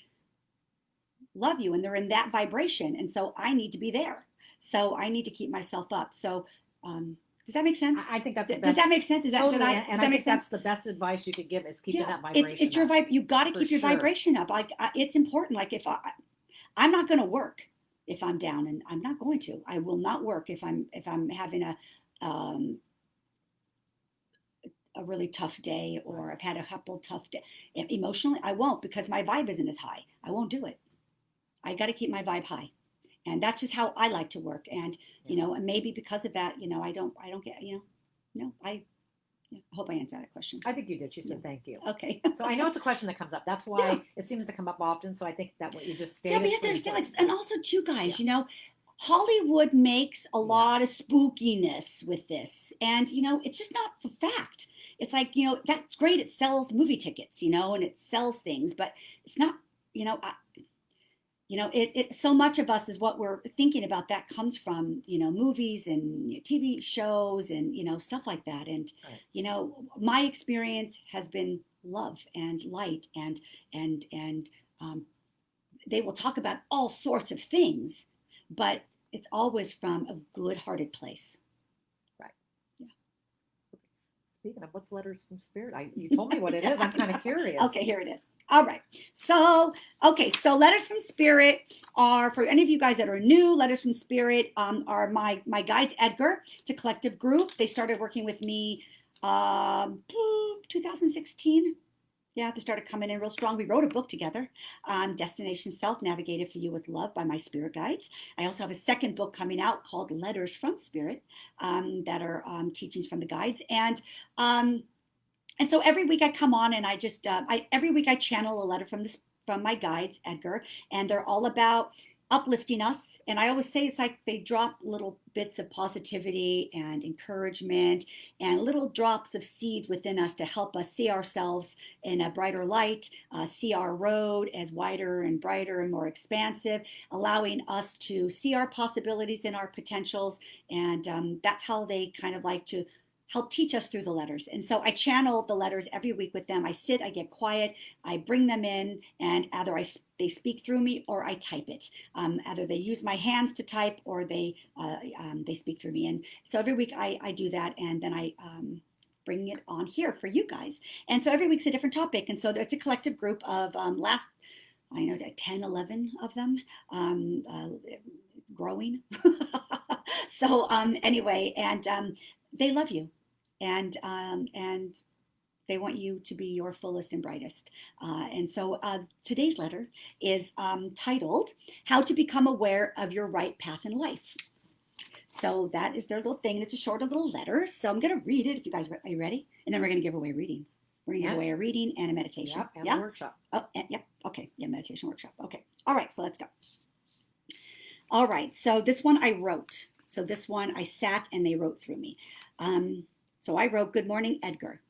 love you and they're in that vibration. And so I need to be there. So I need to keep myself up. So, does that make sense? I think that's the Does best. that make sense? Is that Totally, does and that I make think sense? that's the best advice you could give. It's keeping Yeah, that vibration it's your up vibe. You got to for keep your sure. vibration up. Like it's important. Like if I'm not going to work if I'm down, and I'm not going to. I will not work if I'm having a really tough day, or I've had a couple tough day emotionally. I won't, because my vibe isn't as high. I won't do it. I got to keep my vibe high, and that's just how I like to work. And and maybe because of that, I don't get no. I hope I answered that question. I think you did. She said thank you. Okay. So I know it's a question that comes up. That's Yeah. why it seems to come up often. So I think that what you just Yeah, stated. but you have to understand, like, and also too, guys, Yeah. Hollywood makes a lot of spookiness with this, and it's just not the fact. It's like, that's great. It sells movie tickets, and it sells things, but it's not. So much of us is what we're thinking about that comes from movies and TV shows and stuff like that. And my experience has been love and light, and they will talk about all sorts of things, but it's always from a good-hearted place. Right. Yeah. Speaking of, what's letters from spirit? You told me what it is. I'm kind of curious. Okay, here it is. All right. So letters from spirit are, for any of you guys that are new, letters from spirit are my guides, Edgar. It's a collective group. They started working with me 2016. Yeah, they started coming in real strong. We wrote a book together, Destination Self, Navigated for You with Love by my spirit guides. I also have a second book coming out called Letters from Spirit, that are teachings from the guides. And so every week I come on and every week I channel a letter from my guides, Edgar, and they're all about uplifting us. And I always say it's like they drop little bits of positivity and encouragement and little drops of seeds within us to help us see ourselves in a brighter light, see our road as wider and brighter and more expansive, allowing us to see our possibilities and our potentials. And that's how they kind of like to help teach us through the letters. And so I channel the letters every week with them. I sit, I get quiet, I bring them in, and either they speak through me or I type it. Either they use my hands to type or they speak through me. And so every week I do that, and then I bring it on here for you guys. And so every week's a different topic. And so it's a collective group of 10, 11 of them, growing. So anyway, and they love you. And They want you to be your fullest and brightest. And so today's letter is titled, How to Become Aware of Your Right Path in Life. So that is their little thing. It's a short little letter. So I'm going to read it if you guys are you ready? And then we're going to give away readings. We're going to give away a reading and a meditation. Yep, and a workshop. Oh, yep. Okay. Yeah, meditation workshop. Okay. All right. So let's go. All right. So this one I wrote. So this one I sat and they wrote through me. So I wrote, Good morning, Edgar.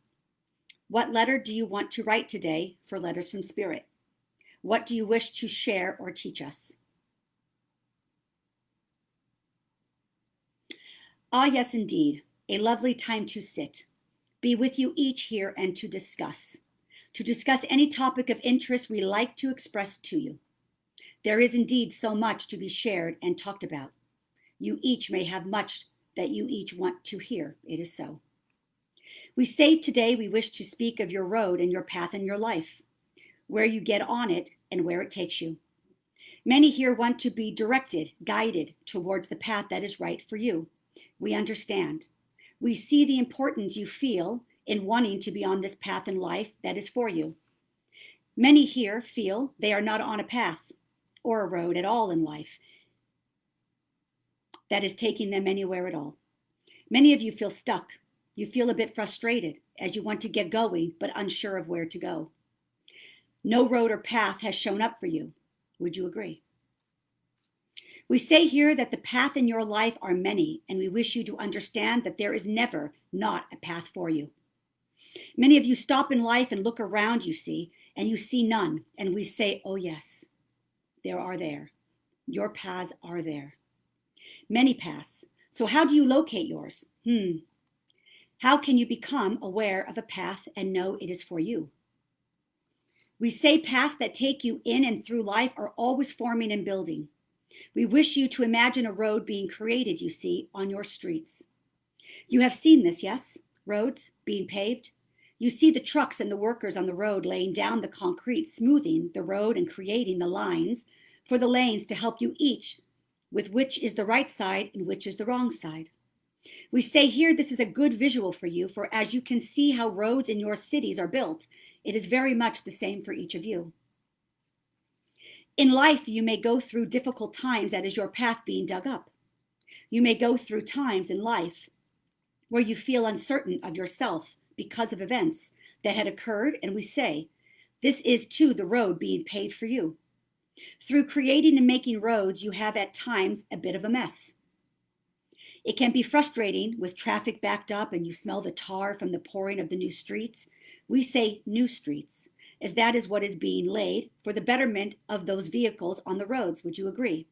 What letter do you want to write today for Letters from Spirit? What do you wish to share or teach us? Ah, yes, indeed. A lovely time to sit. Be with you each here and to discuss. To discuss any topic of interest we like to express to you. There is indeed so much to be shared and talked about. You each may have much that you each want to hear. It is so. We say today we wish to speak of your road and your path in your life, where you get on it and where it takes you. Many here want to be directed, guided towards the path that is right for you. We understand. We see the importance you feel in wanting to be on this path in life that is for you. Many here feel they are not on a path or a road at all in life that is taking them anywhere at all. Many of you feel stuck. You feel a bit frustrated as you want to get going, but unsure of where to go. No road or path has shown up for you. Would you agree? We say here that the path in your life are many, and we wish you to understand that there is never not a path for you. Many of you stop in life and look around, you see, and you see none, and we say, oh yes, there are there. Your paths are there. Many paths. So how do you locate yours? How can you become aware of a path and know it is for you? We say paths that take you in and through life are always forming and building. We wish you to imagine a road being created, you see, on your streets. You have seen this, yes? Roads being paved. You see the trucks and the workers on the road laying down the concrete, smoothing the road and creating the lines for the lanes to help you each with which is the right side and which is the wrong side. We say here this is a good visual for you, for as you can see how roads in your cities are built, it is very much the same for each of you. In life, you may go through difficult times that is your path being dug up. You may go through times in life where you feel uncertain of yourself because of events that had occurred, and we say, this is too the road being paved for you. Through creating and making roads, you have at times a bit of a mess. It can be frustrating with traffic backed up and you smell the tar from the pouring of the new streets. We say new streets, as that is what is being laid for the betterment of those vehicles on the roads. Would you agree?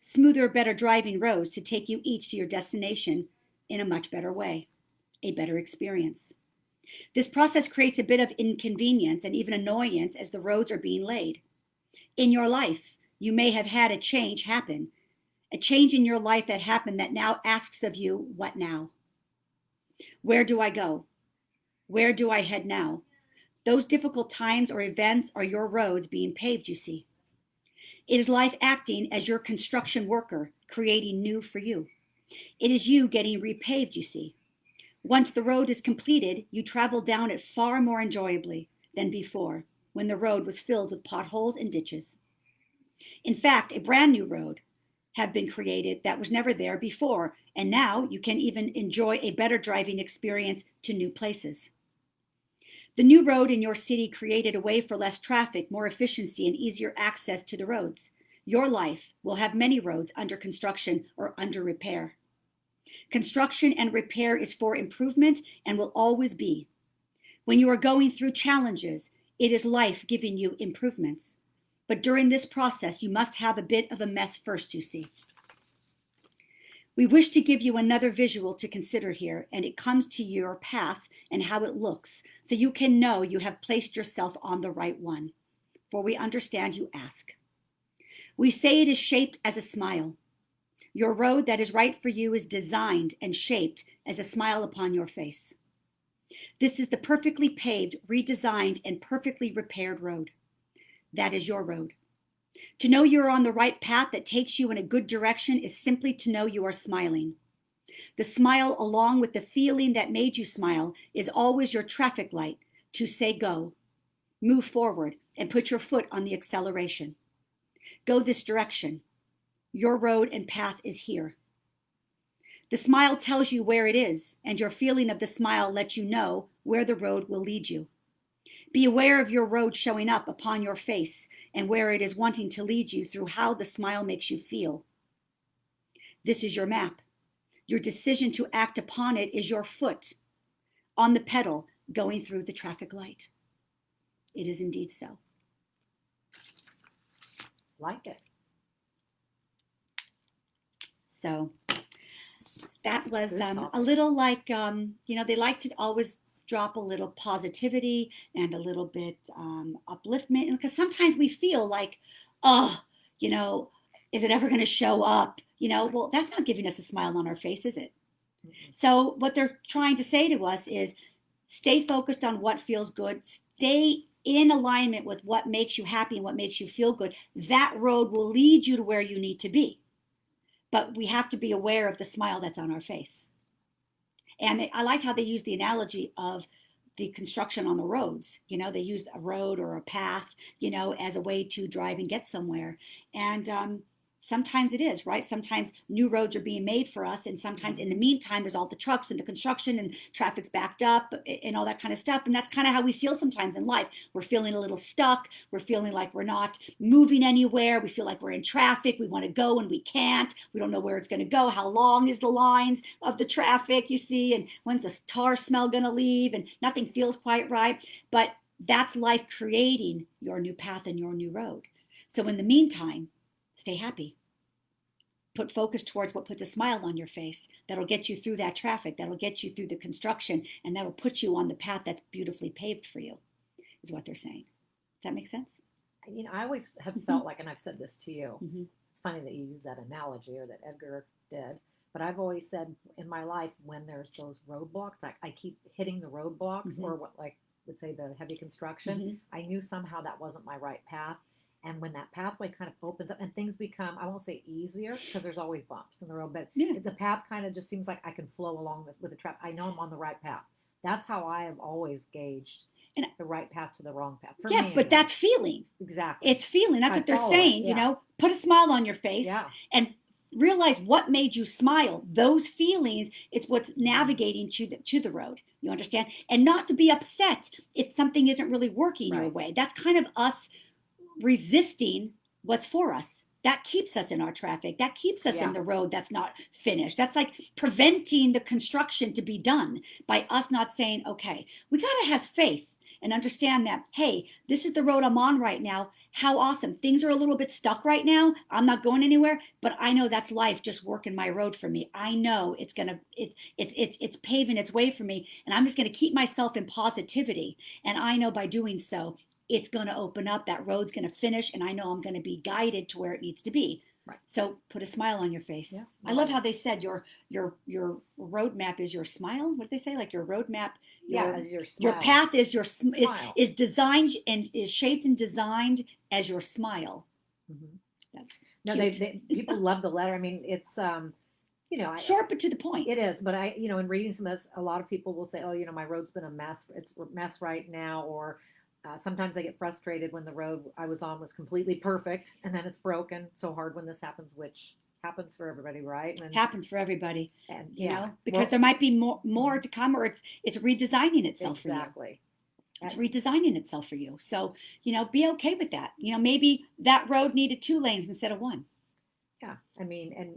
Smoother, better driving roads to take you each to your destination in a much better way, a better experience. This process creates a bit of inconvenience and even annoyance as the roads are being laid. In your life, you may have had a change happen, a change in your life that happened that now asks of you, what now? Where do I go? Where do I head now? Those difficult times or events are your roads being paved, you see. It is life acting as your construction worker, creating new for you. It is you getting repaved, you see. Once the road is completed, you travel down it far more enjoyably than before, when the road was filled with potholes and ditches. In fact, a brand new road have been created that was never there before, and now you can even enjoy a better driving experience to new places. The new road in your city created a way for less traffic, more efficiency, and easier access to the roads. Your life will have many roads under construction or under repair. Construction and repair is for improvement and will always be. When you are going through challenges, it is life giving you improvements. But during this process, you must have a bit of a mess first, you see. We wish to give you another visual to consider here, and it comes to your path and how it looks, so you can know you have placed yourself on the right one. For we understand you ask. We say it is shaped as a smile. Your road that is right for you is designed and shaped as a smile upon your face. This is the perfectly paved, redesigned, and perfectly repaired road. That is your road. To know you are on the right path that takes you in a good direction is simply to know you are smiling. The smile, along with the feeling that made you smile, is always your traffic light to say go, move forward, and put your foot on the acceleration. Go this direction. Your road and path is here. The smile tells you where it is, and your feeling of the smile lets you know where the road will lead you. Be aware of your road showing up upon your face and where it is wanting to lead you through how the smile makes you feel. This is your map. Your decision to act upon it is your foot on the pedal going through the traffic light. It is indeed so. Like it. So that was a little like, they like to always drop a little positivity and a little bit upliftment. Because sometimes we feel like, oh, is it ever going to show up? Well, that's not giving us a smile on our face, is it? Mm-hmm. So what they're trying to say to us is stay focused on what feels good. Stay in alignment with what makes you happy and what makes you feel good. That road will lead you to where you need to be. But we have to be aware of the smile that's on our face. And I like how they use the analogy of the construction on the roads. They used a road or a path, as a way to drive and get somewhere. And sometimes it is, right? Sometimes new roads are being made for us. And sometimes in the meantime, there's all the trucks and the construction and traffic's backed up and all that kind of stuff. And that's kind of how we feel sometimes in life. We're feeling a little stuck. We're feeling like we're not moving anywhere. We feel like we're in traffic. We want to go and we can't. We don't know where it's going to go. How long is the lines of the traffic, you see? And when's the tar smell going to leave? And nothing feels quite right. But that's life creating your new path and your new road. So in the meantime, stay happy. Put focus towards what puts a smile on your face. That'll get you through that traffic. That'll get you through the construction. And that'll put you on the path that's beautifully paved for you, is what they're saying. Does that make sense? I always have felt like, and I've said this to you, it's funny that you use that analogy, or that Edgar did, but I've always said in my life, when there's those roadblocks, I keep hitting the roadblocks, or what, like, would say the heavy construction, I knew somehow that wasn't my right path. And when that pathway kind of opens up and things become, I won't say easier, because there's always bumps in the road, but the path kind of just seems like I can flow along with the traffic. I know I'm on the right path. That's how I have always gauged the right path to the wrong path. For me, anyway. But that's feeling. Exactly. It's feeling. That's what they're saying, put a smile on your face and realize what made you smile. Those feelings, it's what's navigating to the road. You understand? And not to be upset if something isn't really working your way. That's kind of us resisting what's for us. That keeps us in our traffic. That keeps us in the road that's not finished. That's like preventing the construction to be done by us not saying, okay, we got to have faith and understand that, hey, this is the road I'm on right now. How awesome. Things are a little bit stuck right now. I'm not going anywhere, but I know that's life just working my road for me. I know it's paving its way for me, and I'm just going to keep myself in positivity. And I know by doing so, it's going to open up, that road's going to finish, and I know I'm going to be guided to where it needs to be. Right. So put a smile on your face. Yeah. I love how they said your roadmap is your smile. What did they say? Like your roadmap, is your smile. Your path is your smile. Is designed and is shaped and designed as your smile. That's cute. People love the letter. I mean, it's short but to the point. It is, but in reading some of this, a lot of people will say, oh, my road's been a mess. It's a mess right now, or sometimes I get frustrated when the road I was on was completely perfect and then it's broken. So hard when this happens, which happens for everybody, right? Happens for everybody, and because there might be more to come, or it's redesigning itself for you. Exactly. It's redesigning itself for you. So be okay with that. Maybe that road needed 2 lanes instead of 1. Yeah, I mean, and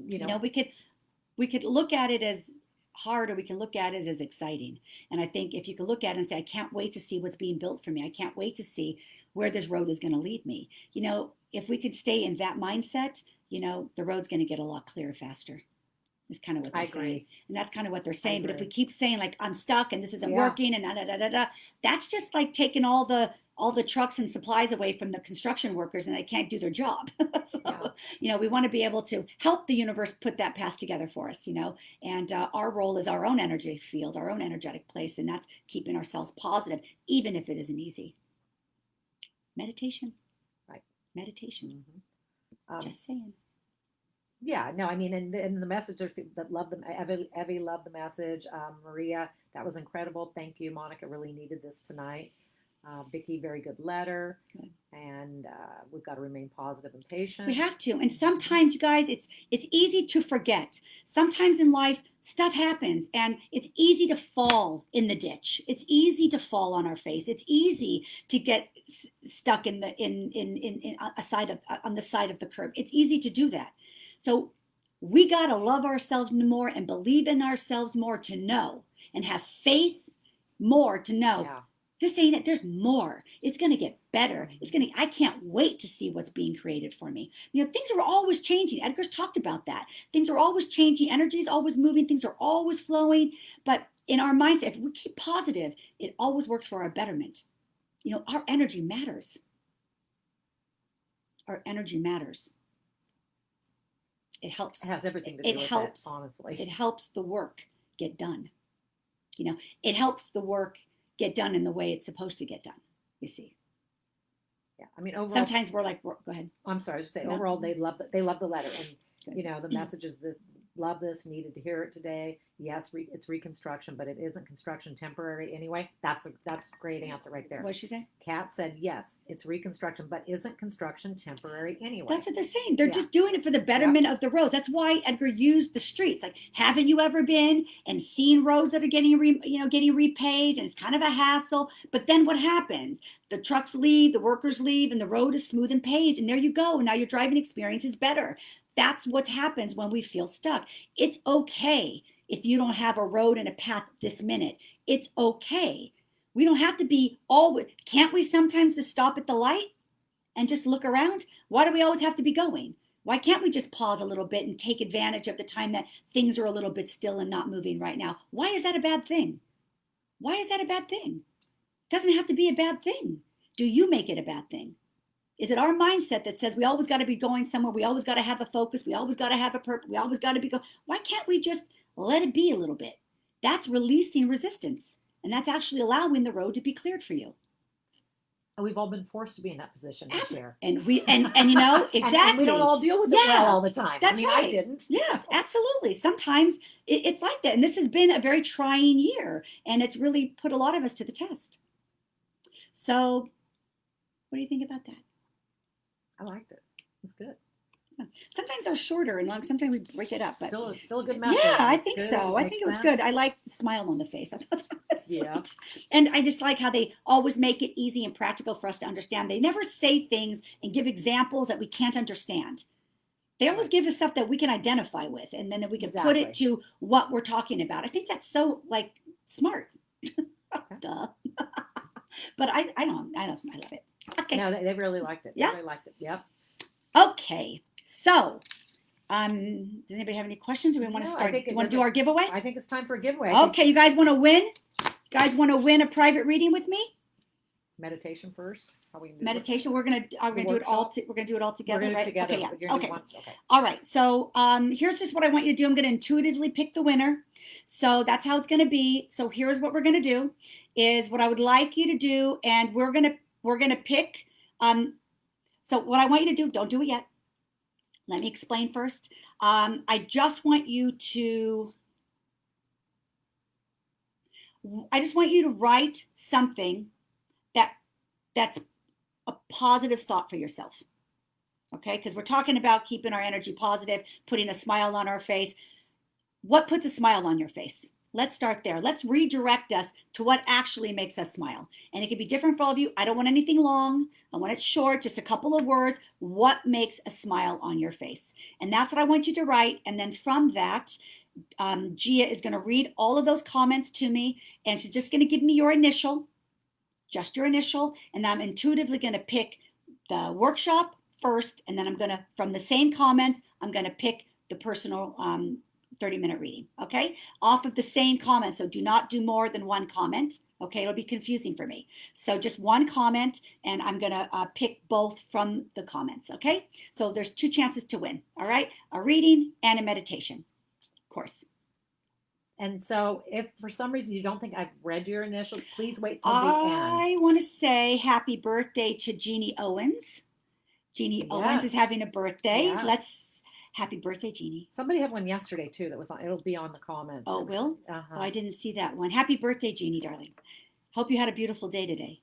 we could look at it as hard, or we can look at it as exciting. And I think if you could look at it and say, I can't wait to see what's being built for me. I can't wait to see where this road is going to lead me. If we could stay in that mindset, the road's going to get a lot clearer faster. Is kind of what they're saying. And that's kind of what they're saying. But if we keep saying like, I'm stuck and this isn't working and that's just like taking all the trucks and supplies away from the construction workers, and they can't do their job. So, we want to be able to help the universe put that path together for us, and our role is our own energy field, our own energetic place. And that's keeping ourselves positive, even if it isn't easy. Meditation. Right. Meditation. Just saying. Yeah, no, I mean, and the message, there's people that love them. Evie loved the message. Maria, that was incredible. Thank you, Monica. Really needed this tonight. Vicky, very good letter. Good. And we've got to remain positive and We patient. have to. And sometimes, you guys, it's easy to forget. Sometimes in life, stuff happens, and it's easy to fall in the ditch. It's easy to fall on our face. It's easy to get stuck in the in a side of on the side of the curb. It's easy to do that. So we got to love ourselves more and believe in ourselves more to know, and have faith more to know. Yeah. This ain't it. There's more. It's going to get better. I can't wait to see what's being created for me. Things are always changing. Edgar's talked about that. Things are always changing. Energy is always moving. Things are always flowing. But in our mindset, if we keep positive, it always works for our betterment. Our energy matters. Our energy matters. It helps. It has everything to do with it, honestly. It helps the work get done. It helps the work get done in the way it's supposed to get done, you see. Yeah, I mean, overall, sometimes we're like, go ahead. I'm sorry, just say overall they love the letter, and good. The messages that love this, needed to hear it today. Yes, it's reconstruction, but it isn't construction temporary anyway. That's a great answer right there. What did she say? Kat said, yes, it's reconstruction, but isn't construction temporary anyway? That's what they're saying. They're just doing it for the betterment of the roads. That's why Edgar used the streets. Like, haven't you ever been and seen roads that are getting repaved, and it's kind of a hassle? But then what happens? The trucks leave, the workers leave, and the road is smooth and paved, and there you go. Now your driving experience is better. That's what happens when we feel stuck. It's okay if you don't have a road and a path this minute. It's okay. We don't have to be always. Can't we sometimes just stop at the light and just look around? Why do we always have to be going? Why can't we just pause a little bit and take advantage of the time that things are a little bit still and not moving right now? Why is that a bad thing? Why is that a bad thing? It doesn't have to be a bad thing. Do you make it a bad thing? Is it our mindset that says we always got to be going somewhere? We always got to have a focus. We always got to have a purpose. We always got to be going. Why can't we just let it be a little bit? That's releasing resistance. And that's actually allowing the road to be cleared for you. And we've all been forced to be in that position this year. And exactly. and we don't all deal with it well all the time. That's right. I didn't. Yeah, absolutely. Sometimes it's like that. And this has been a very trying year. And it's really put a lot of us to the test. So what do you think about that? I liked it. It's good. Sometimes they're shorter and long. Sometimes we break it up, but still a good message. Yeah, I think so. I think it was good. I like the smile on the face. I thought that was sweet. Yeah. And I just like how they always make it easy and practical for us to understand. They never say things and give examples that we can't understand. They always give us stuff that we can identify with, and then we can put it to what we're talking about. I think that's so smart. Duh. But I love it. Okay. No, they really liked it. Yeah. They really liked it. Yep. Okay. So, does anybody have any questions? Do we want to start? Do you want to do our giveaway? I think it's time for a giveaway. Okay, you guys want to win? You guys want to win a private reading with me? Meditation first. How we do meditation? We're gonna do it all. We're gonna do it all together. We're gonna do it together. Okay. Yeah. Okay. Okay. All right. So here's just what I want you to do. I'm gonna intuitively pick the winner. So that's how it's gonna be. So here's what we're gonna do. Is what I would like you to do, and we're gonna pick. So what I want you to do. Don't do it yet. Let me explain first. I just want you to write something that's a positive thought for yourself. Okay? Because we're talking about keeping our energy positive, putting a smile on our face. What puts a smile on your face? Let's start there. Let's redirect us to what actually makes us smile. And it can be different for all of you. I don't want anything long. I want it short, just a couple of words. What makes a smile on your face? And that's what I want you to write. And then from that, Gia is going to read all of those comments to me. And she's just going to give me your initial, just your initial. And I'm intuitively going to pick the workshop first. And then I'm going to, from the same comments, I'm going to pick the personal 30-minute reading, okay? Off of the same comment, so do not do more than one comment, okay? It'll be confusing for me. So just one comment, and I'm gonna pick both from the comments, okay? So there's 2 chances to win, all right? A reading and a meditation, of course. And so if for some reason you don't think I've read your initial, please wait till the end. I wanna say happy birthday to Jeannie Owens. Jeannie Owens is having a birthday. Yes. Happy birthday, Jeannie. Somebody had one yesterday too that was on. It'll be on the comments. Oh, it will? Uh-huh. Oh, I didn't see that one. Happy birthday, Jeannie, darling. Hope you had a beautiful day today.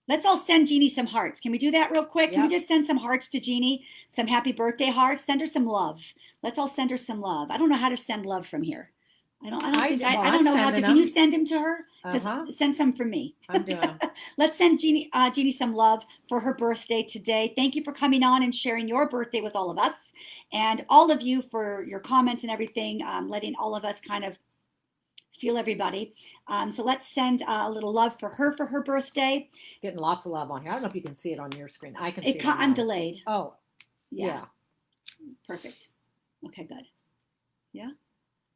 Let's all send Jeannie some hearts. Can we do that real quick? Can we just send some hearts to Jeannie? Some happy birthday hearts. Send her some love. Let's all send her some love. I don't know how to send love from here. I don't know how to. Can you send him to her? Send some from me. I'm doing. Let's send Jeannie some love for her birthday today. Thank you for coming on and sharing your birthday with all of us, and all of you for your comments and everything, letting all of us kind of feel everybody. So let's send a little love for her birthday. Getting lots of love on here. I don't know if you can see it on your screen. I can see it. I'm delayed. Oh, yeah. Perfect. Okay, good. Yeah,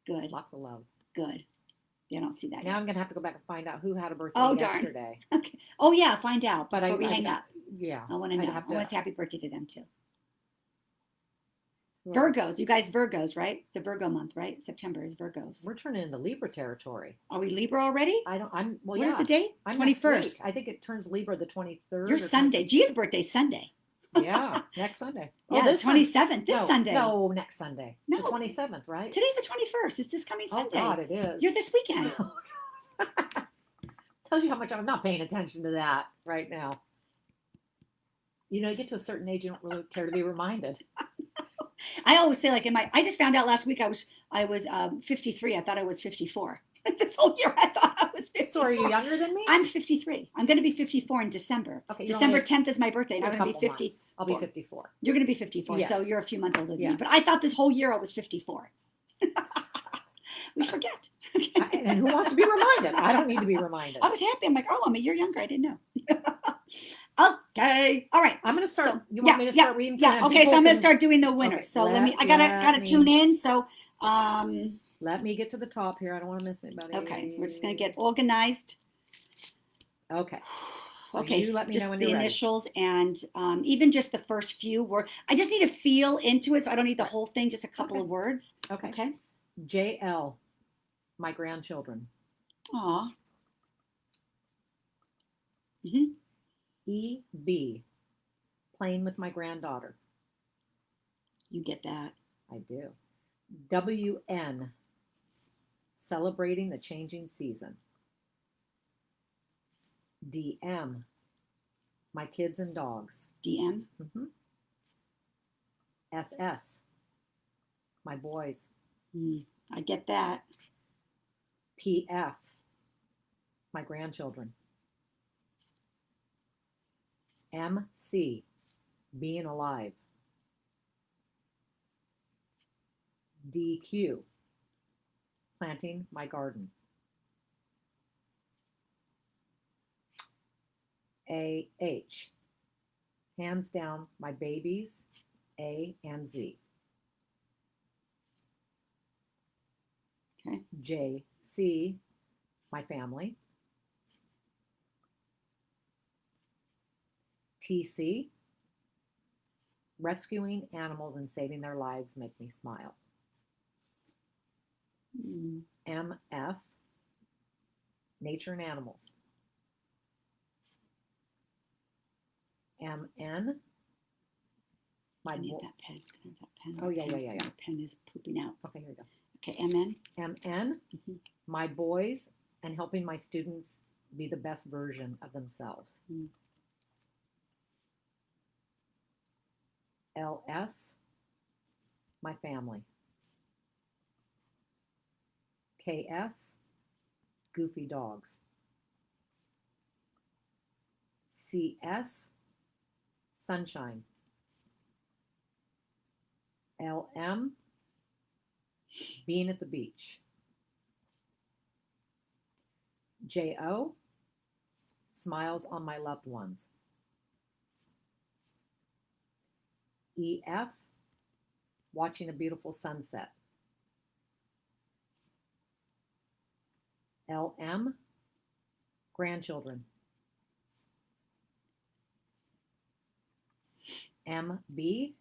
good. Lots of love. Good. Yeah, I don't see that. Now I'm gonna have to go back and find out who had a birthday yesterday. Darn. Okay. Oh yeah, find out. But before we hang up. Yeah. I want to know. I want to say happy birthday to them too. Virgos, you guys Virgos, right? The Virgo month, right? September is Virgos. We're turning into Libra territory. Are we Libra already? What is the date? 21st. I think it turns Libra the 23rd. Your Sunday. G's birthday's Sunday. Yeah, next Sunday. Yeah, the 27th. This Sunday. No, next Sunday. No. The 27th, right? Today's the 21st. It's this coming Sunday. Oh, God, it is. You're this weekend. Oh, God. Tells you how much I'm not paying attention to that right now. You know, you get to a certain age, you don't really care to be reminded. I always say, like, I just found out last week I was 53. I thought I was 54. This whole year I thought I was 54. So are you younger than me? I'm 53. I'm going to be 54 in December. Okay, December 10th is my birthday, and I'm going to be 50. I'll be 54. You're going to be 54, yes. So you're a few months older than me. But I thought this whole year I was 54. We forget. And who wants to be reminded? I don't need to be reminded. I was happy. I'm like, oh, I'm a year younger. I didn't know. Okay. All right. I'm going to start. So, you want me to start reading? Yeah. Okay. So I'm going to start doing the winners. Okay, so I gotta tune in. So let me get to the top here. I don't want to miss anybody. Okay. So we're just going to get organized. Okay. So okay. You let me just know when the you're initials ready. And even just the first few words. I just need to feel into it, so I don't need the whole thing. Just a couple of words. Okay. Okay. JL, my grandchildren. Aw. Mm-hmm. EB, playing with my granddaughter. You get that. I do. WN, celebrating the changing season. DM, my kids and dogs. DM. Mm-hmm. SS, my boys. I get that. PF, my grandchildren. MC, being alive. DQ, planting my garden. AH, hands down my babies, A and Z. Okay. JC, my family. TC, rescuing animals and saving their lives make me smile. MF, nature and animals. MN, I need that pen. Can I have that pen? Oh, yeah. My pen is pooping out. Okay, here we go. Okay, MN. MN, my boys and helping my students be the best version of themselves. LS, my family. KS, goofy dogs. CS, sunshine. LM, being at the beach. JO, smiles on my loved ones. EF, watching a beautiful sunset. LM, grandchildren. MB,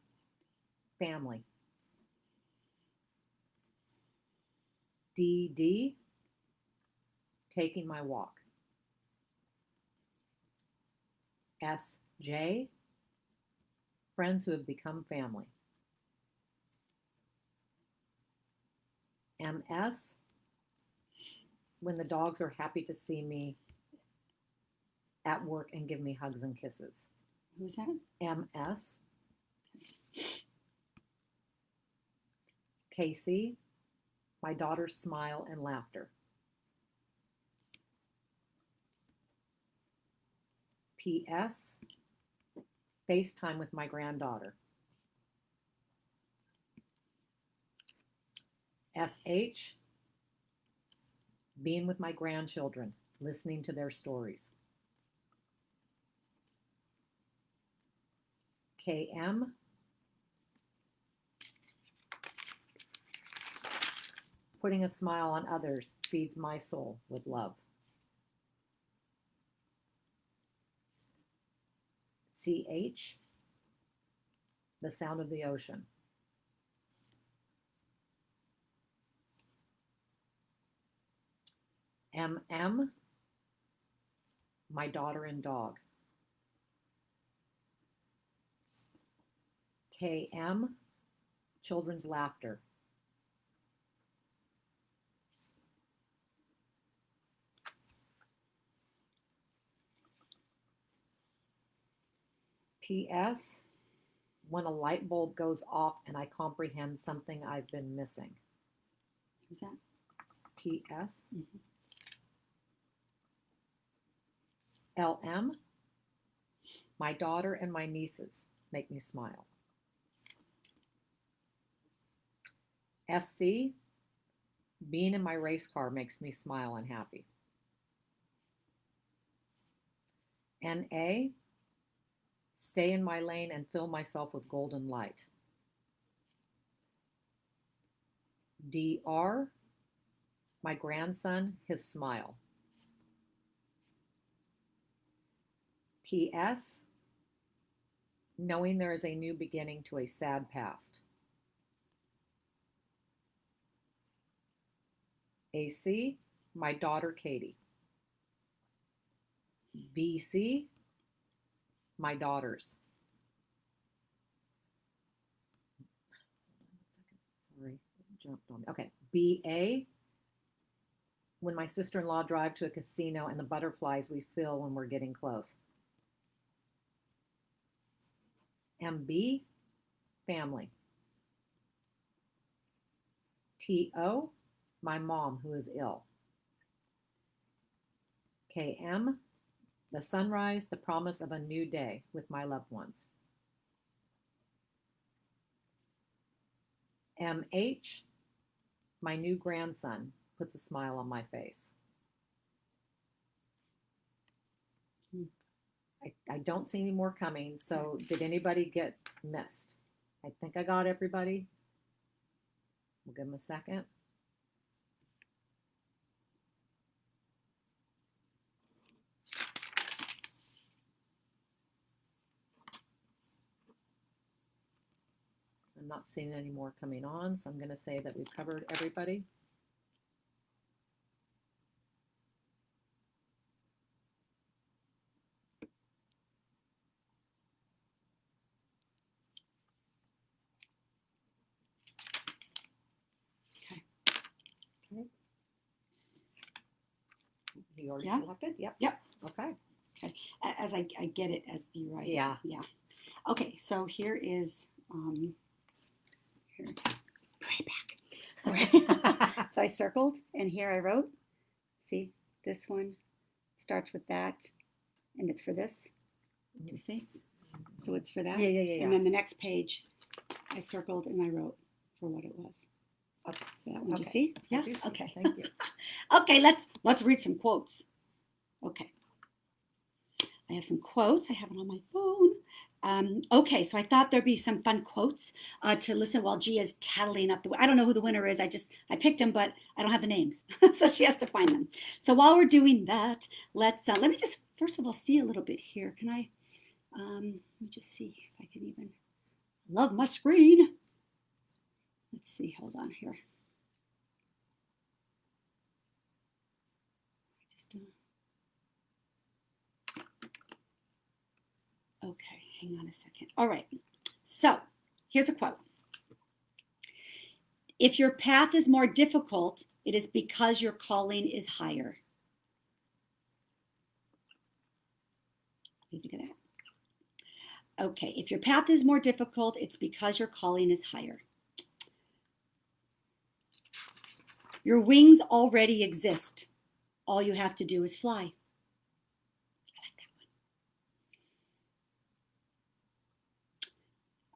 family. DD, taking my walk. SJ, friends who have become family. MS, when the dogs are happy to see me at work and give me hugs and kisses. Who's that? MS. KC, my daughter's smile and laughter. PS, FaceTime with my granddaughter. SH, being with my grandchildren, listening to their stories. KM, putting a smile on others feeds my soul with love. CH, the sound of the ocean. MM, my daughter and dog. KM, children's laughter. PS, when a light bulb goes off and I comprehend something I've been missing. Who's that? PS. LM, my daughter and my nieces make me smile. SC, being in my race car makes me smile and happy. NA, stay in my lane and fill myself with golden light. DR, my grandson, his smile. PS, knowing there is a new beginning to a sad past. AC, my daughter Katie. BC, my daughters. Sorry, it jumped on me. Okay, BA, when my sister-in-law drive to a casino and the butterflies we feel when we're getting close. MB, family. TO, my mom who is ill. KM, the sunrise, the promise of a new day with my loved ones. MH, my new grandson puts a smile on my face. I don't see any more coming, so did anybody get missed? I think I got everybody. We'll give them a second. I'm not seeing any more coming on, so I'm going to say that we've covered everybody. Okay. You already selected? Yep. Yep. Okay. Okay. As I get it as you write. Yeah. Yeah. Okay. So here is here. Right back. So I circled, and here I wrote. See, this one starts with that, and it's for this. Do you see? So it's for that. Yeah. And then the next page, I circled and I wrote for what it was. Okay. For that one. Do you see? Yeah. See. Okay. Thank you. Okay. Let's read some quotes. Okay. I have some quotes. I have it on my phone. Okay, so I thought there'd be some fun quotes to listen while Gia's tattling up I don't know who the winner is. I picked them, but I don't have the names, so she has to find them. So while we're doing that, let me just first of all see a little bit here. Can I? Let me just see if I can even. Love my screen. Let's see. Hold on here. I just don't. Okay, hang on a second. All right, so here's a quote. If your path is more difficult, it is because your calling is higher. What do you think of that? Okay, if your path is more difficult, it's because your calling is higher. Your wings already exist. All you have to do is fly. I like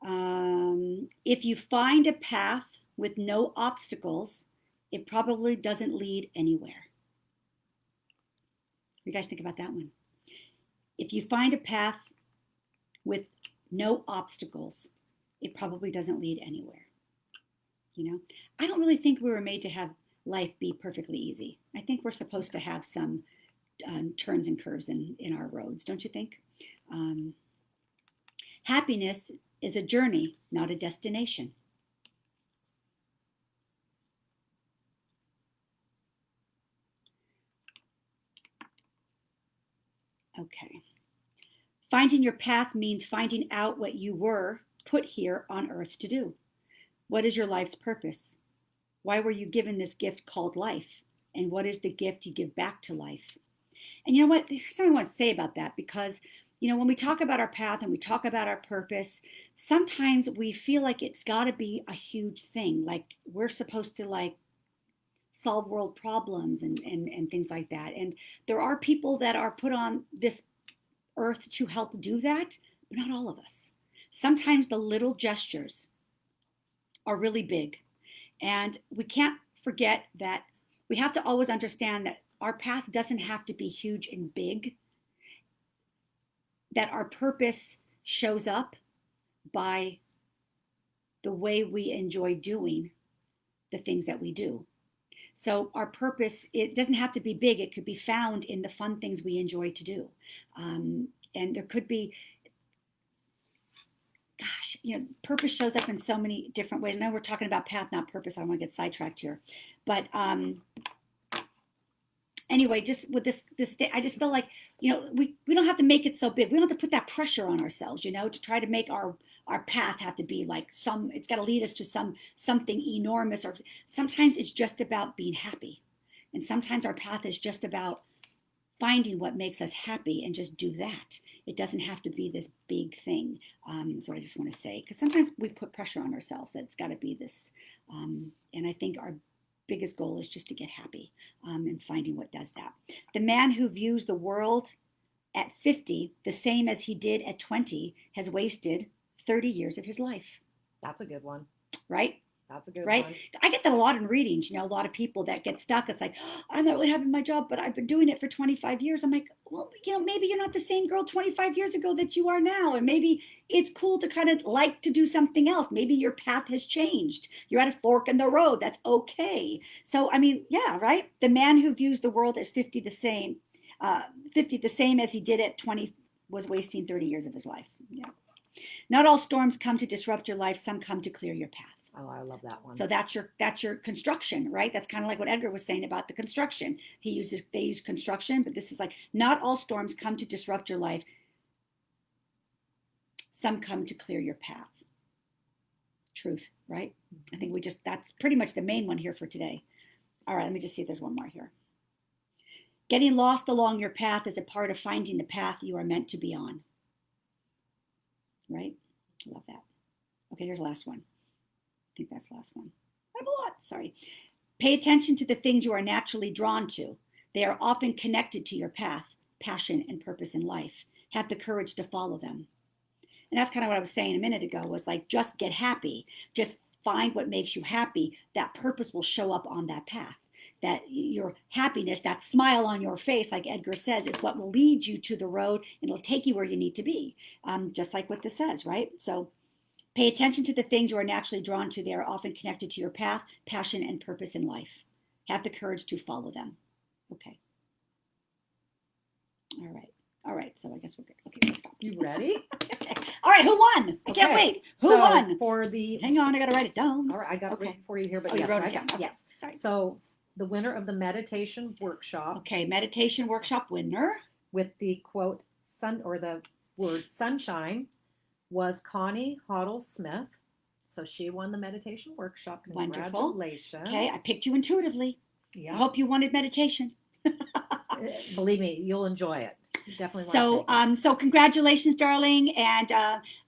that one. If you find a path with no obstacles, it probably doesn't lead anywhere. What do you guys think about that one? If you find a path with no obstacles, it probably doesn't lead anywhere. You know, I don't really think we were made to have life be perfectly easy. I think we're supposed to have some turns and curves in our roads, don't you think? Happiness is a journey, not a destination. Okay. Finding your path means finding out what you were put here on earth to do. What is your life's purpose? Why were you given this gift called life? And what is the gift you give back to life? And you know what? There's something I want to say about that because, you know, when we talk about our path and we talk about our purpose, sometimes we feel like it's got to be a huge thing. Like we're supposed to like solve world problems and things like that. And there are people that are put on this earth to help do that, but not all of us. Sometimes the little gestures are really big. And we can't forget that we have to always understand that our path doesn't have to be huge and big, that our purpose shows up by the way we enjoy doing the things that we do. So our purpose, it doesn't have to be big. It could be found in the fun things we enjoy to do. And there could be, gosh, you know, purpose shows up in so many different ways. I know we're talking about path, not purpose. I don't want to get sidetracked here. But anyway, just with this, I just feel like, you know, we don't have to make it so big. We don't have to put that pressure on ourselves, you know, to try to make our path have to be like it's got to lead us to something enormous. Or sometimes it's just about being happy. And sometimes our path is just about finding what makes us happy and just do that. It doesn't have to be this big thing. That's what I just want to say. Because sometimes we put pressure on ourselves that it's got to be this. And I think our biggest goal is just to get happy and finding what does that. The man who views the world at 50 the same as he did at 20 has wasted 30 years of his life. That's a good one. Right? That's a good right? one. I get that a lot in readings, you know, a lot of people that get stuck. It's like, oh, I'm not really happy with my job, but I've been doing it for 25 years. I'm like, well, you know, maybe you're not the same girl 25 years ago that you are now. And maybe it's cool to kind of like to do something else. Maybe your path has changed. You're at a fork in the road. That's okay. So, I mean, yeah, right? The man who views the world at 50 the same as he did at 20 was wasting 30 years of his life. Yeah. Not all storms come to disrupt your life. Some come to clear your path. Oh, I love that one. So that's your construction, right? That's kind of like what Edgar was saying about the construction. They use construction, but this is like not all storms come to disrupt your life. Some come to clear your path. Truth, right? I think that's pretty much the main one here for today. All right, let me just see if there's one more here. Getting lost along your path is a part of finding the path you are meant to be on. Right? I love that. Okay, here's the last one. I think that's the last one. I have a lot, sorry. Pay attention to the things you are naturally drawn to. They are often connected to your path, passion, and purpose in life. Have the courage to follow them. And that's kind of what I was saying a minute ago, was like, just get happy. Just find what makes you happy. That purpose will show up on that path. That your happiness, that smile on your face, like Edgar says, is what will lead you to the road and it'll take you where you need to be. Just like what this says, right? So pay attention to the things you are naturally drawn to. They are often connected to your path, passion, and purpose in life. Have the courage to follow them. Okay. All right. So I guess we're good. Okay, we'll stop. You ready? Okay. All right. Who won? I can't wait. Who won? Hang on. I got to write it down. All right. I got it written for you here. But yes, you wrote it down. Okay. Yes. Sorry. So the winner of the meditation workshop. Okay. Meditation workshop winner. With the quote, the word sunshine, was Connie Hoddle Smith. So she won the meditation workshop. Wonderful. Congratulations. Okay, I picked you intuitively. Yeah. I hope you wanted meditation. Believe me, you'll enjoy it. Definitely. So congratulations, darling, and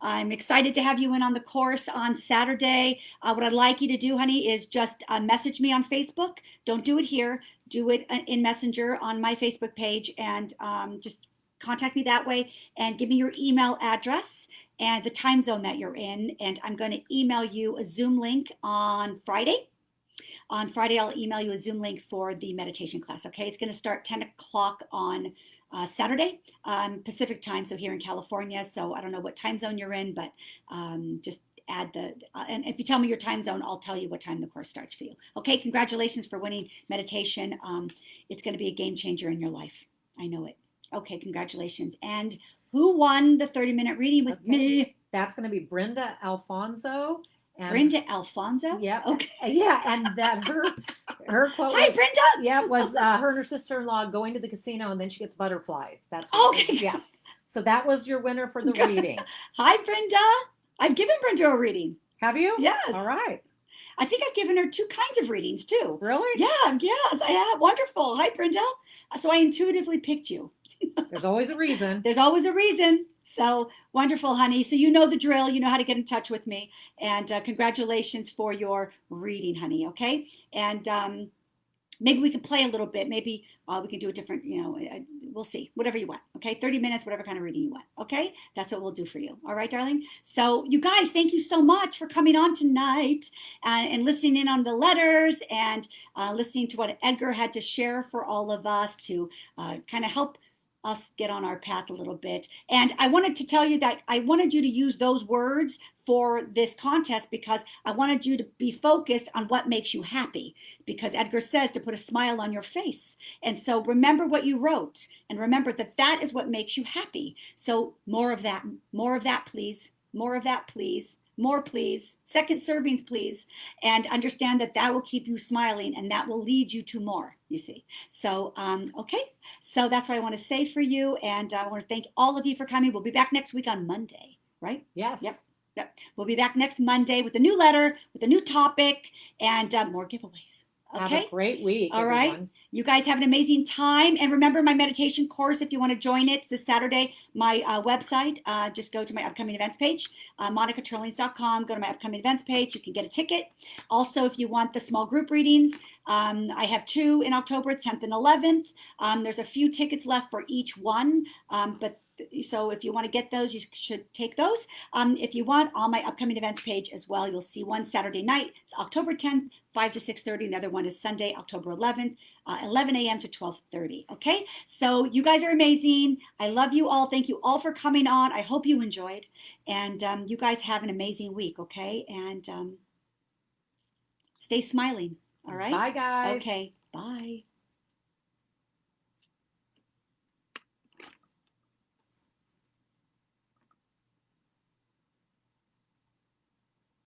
I'm excited to have you in on the course on Saturday. What I'd like you to do, honey, is just message me on Facebook. Don't do it here. Do it in Messenger on my Facebook page, and just contact me that way, and give me your email address and the time zone that you're in, and I'm going to email you a Zoom link on Friday. On Friday, I'll email you a Zoom link for the meditation class. Okay, it's going to start 10 o'clock on Saturday, Pacific time, so here in California. So I don't know what time zone you're in, but just add the, and if you tell me your time zone, I'll tell you what time the course starts for you. Okay, congratulations for winning meditation. It's going to be a game changer in your life. I know it. Okay, congratulations. And who won the 30-minute reading with me? That's going to be Brenda Alfonso. And Brenda Alfonso? Yeah. Okay. Yeah, and that her quote Hi, Brenda! Yeah, was her and her sister-in-law going to the casino, and then she gets butterflies. That's okay. Yes. So that was your winner for the reading. Hi, Brenda. I've given Brenda a reading. Have you? Yes. All right. I think I've given her 2 kinds of readings, too. Really? Yeah, yes, I have. Wonderful. Hi, Brenda. So I intuitively picked you. There's always a reason. There's always a reason. So wonderful, honey. So you know the drill. You know how to get in touch with me. And congratulations for your reading, honey. Okay. And maybe we can play a little bit. Maybe we can do a different, we'll see. Whatever you want. Okay. 30 minutes, whatever kind of reading you want. Okay. That's what we'll do for you. All right, darling. So you guys, thank you so much for coming on tonight and listening in on the letters and listening to what Edgar had to share for all of us to kind of help us get on our path a little bit. And I wanted to tell you that I wanted you to use those words for this contest because I wanted you to be focused on what makes you happy, because Edgar says to put a smile on your face. And so remember what you wrote and remember that that is what makes you happy. So more of that, please. More of that, please. More, please. Second servings, please. And understand that that will keep you smiling and that will lead you to more, you see. So, okay. So that's what I want to say for you. And I want to thank all of you for coming. We'll be back next week on Monday, right? Yes. Yep. We'll be back next Monday with a new letter, with a new topic, and more giveaways. Okay. Have a great week. All everyone. Right. You guys have an amazing time. And remember my meditation course, if you want to join it, this Saturday, my website, just go to my upcoming events page, monicaturlings.com, go to my upcoming events page. You can get a ticket. Also, if you want the small group readings, I have 2 in October, 10th and 11th. There's a few tickets left for each one, so if you want to get those, you should take those. If you want, on my upcoming events page as well, you'll see one Saturday night, it's October 10th, 5 to 6:30, and the other one is Sunday, October 11th, 11 a.m. to 12:30. Okay, so you guys are amazing. I love you all. Thank you all for coming on. I hope you enjoyed, and you guys have an amazing week. Okay, and stay smiling. All right. Bye, guys. Okay. Bye.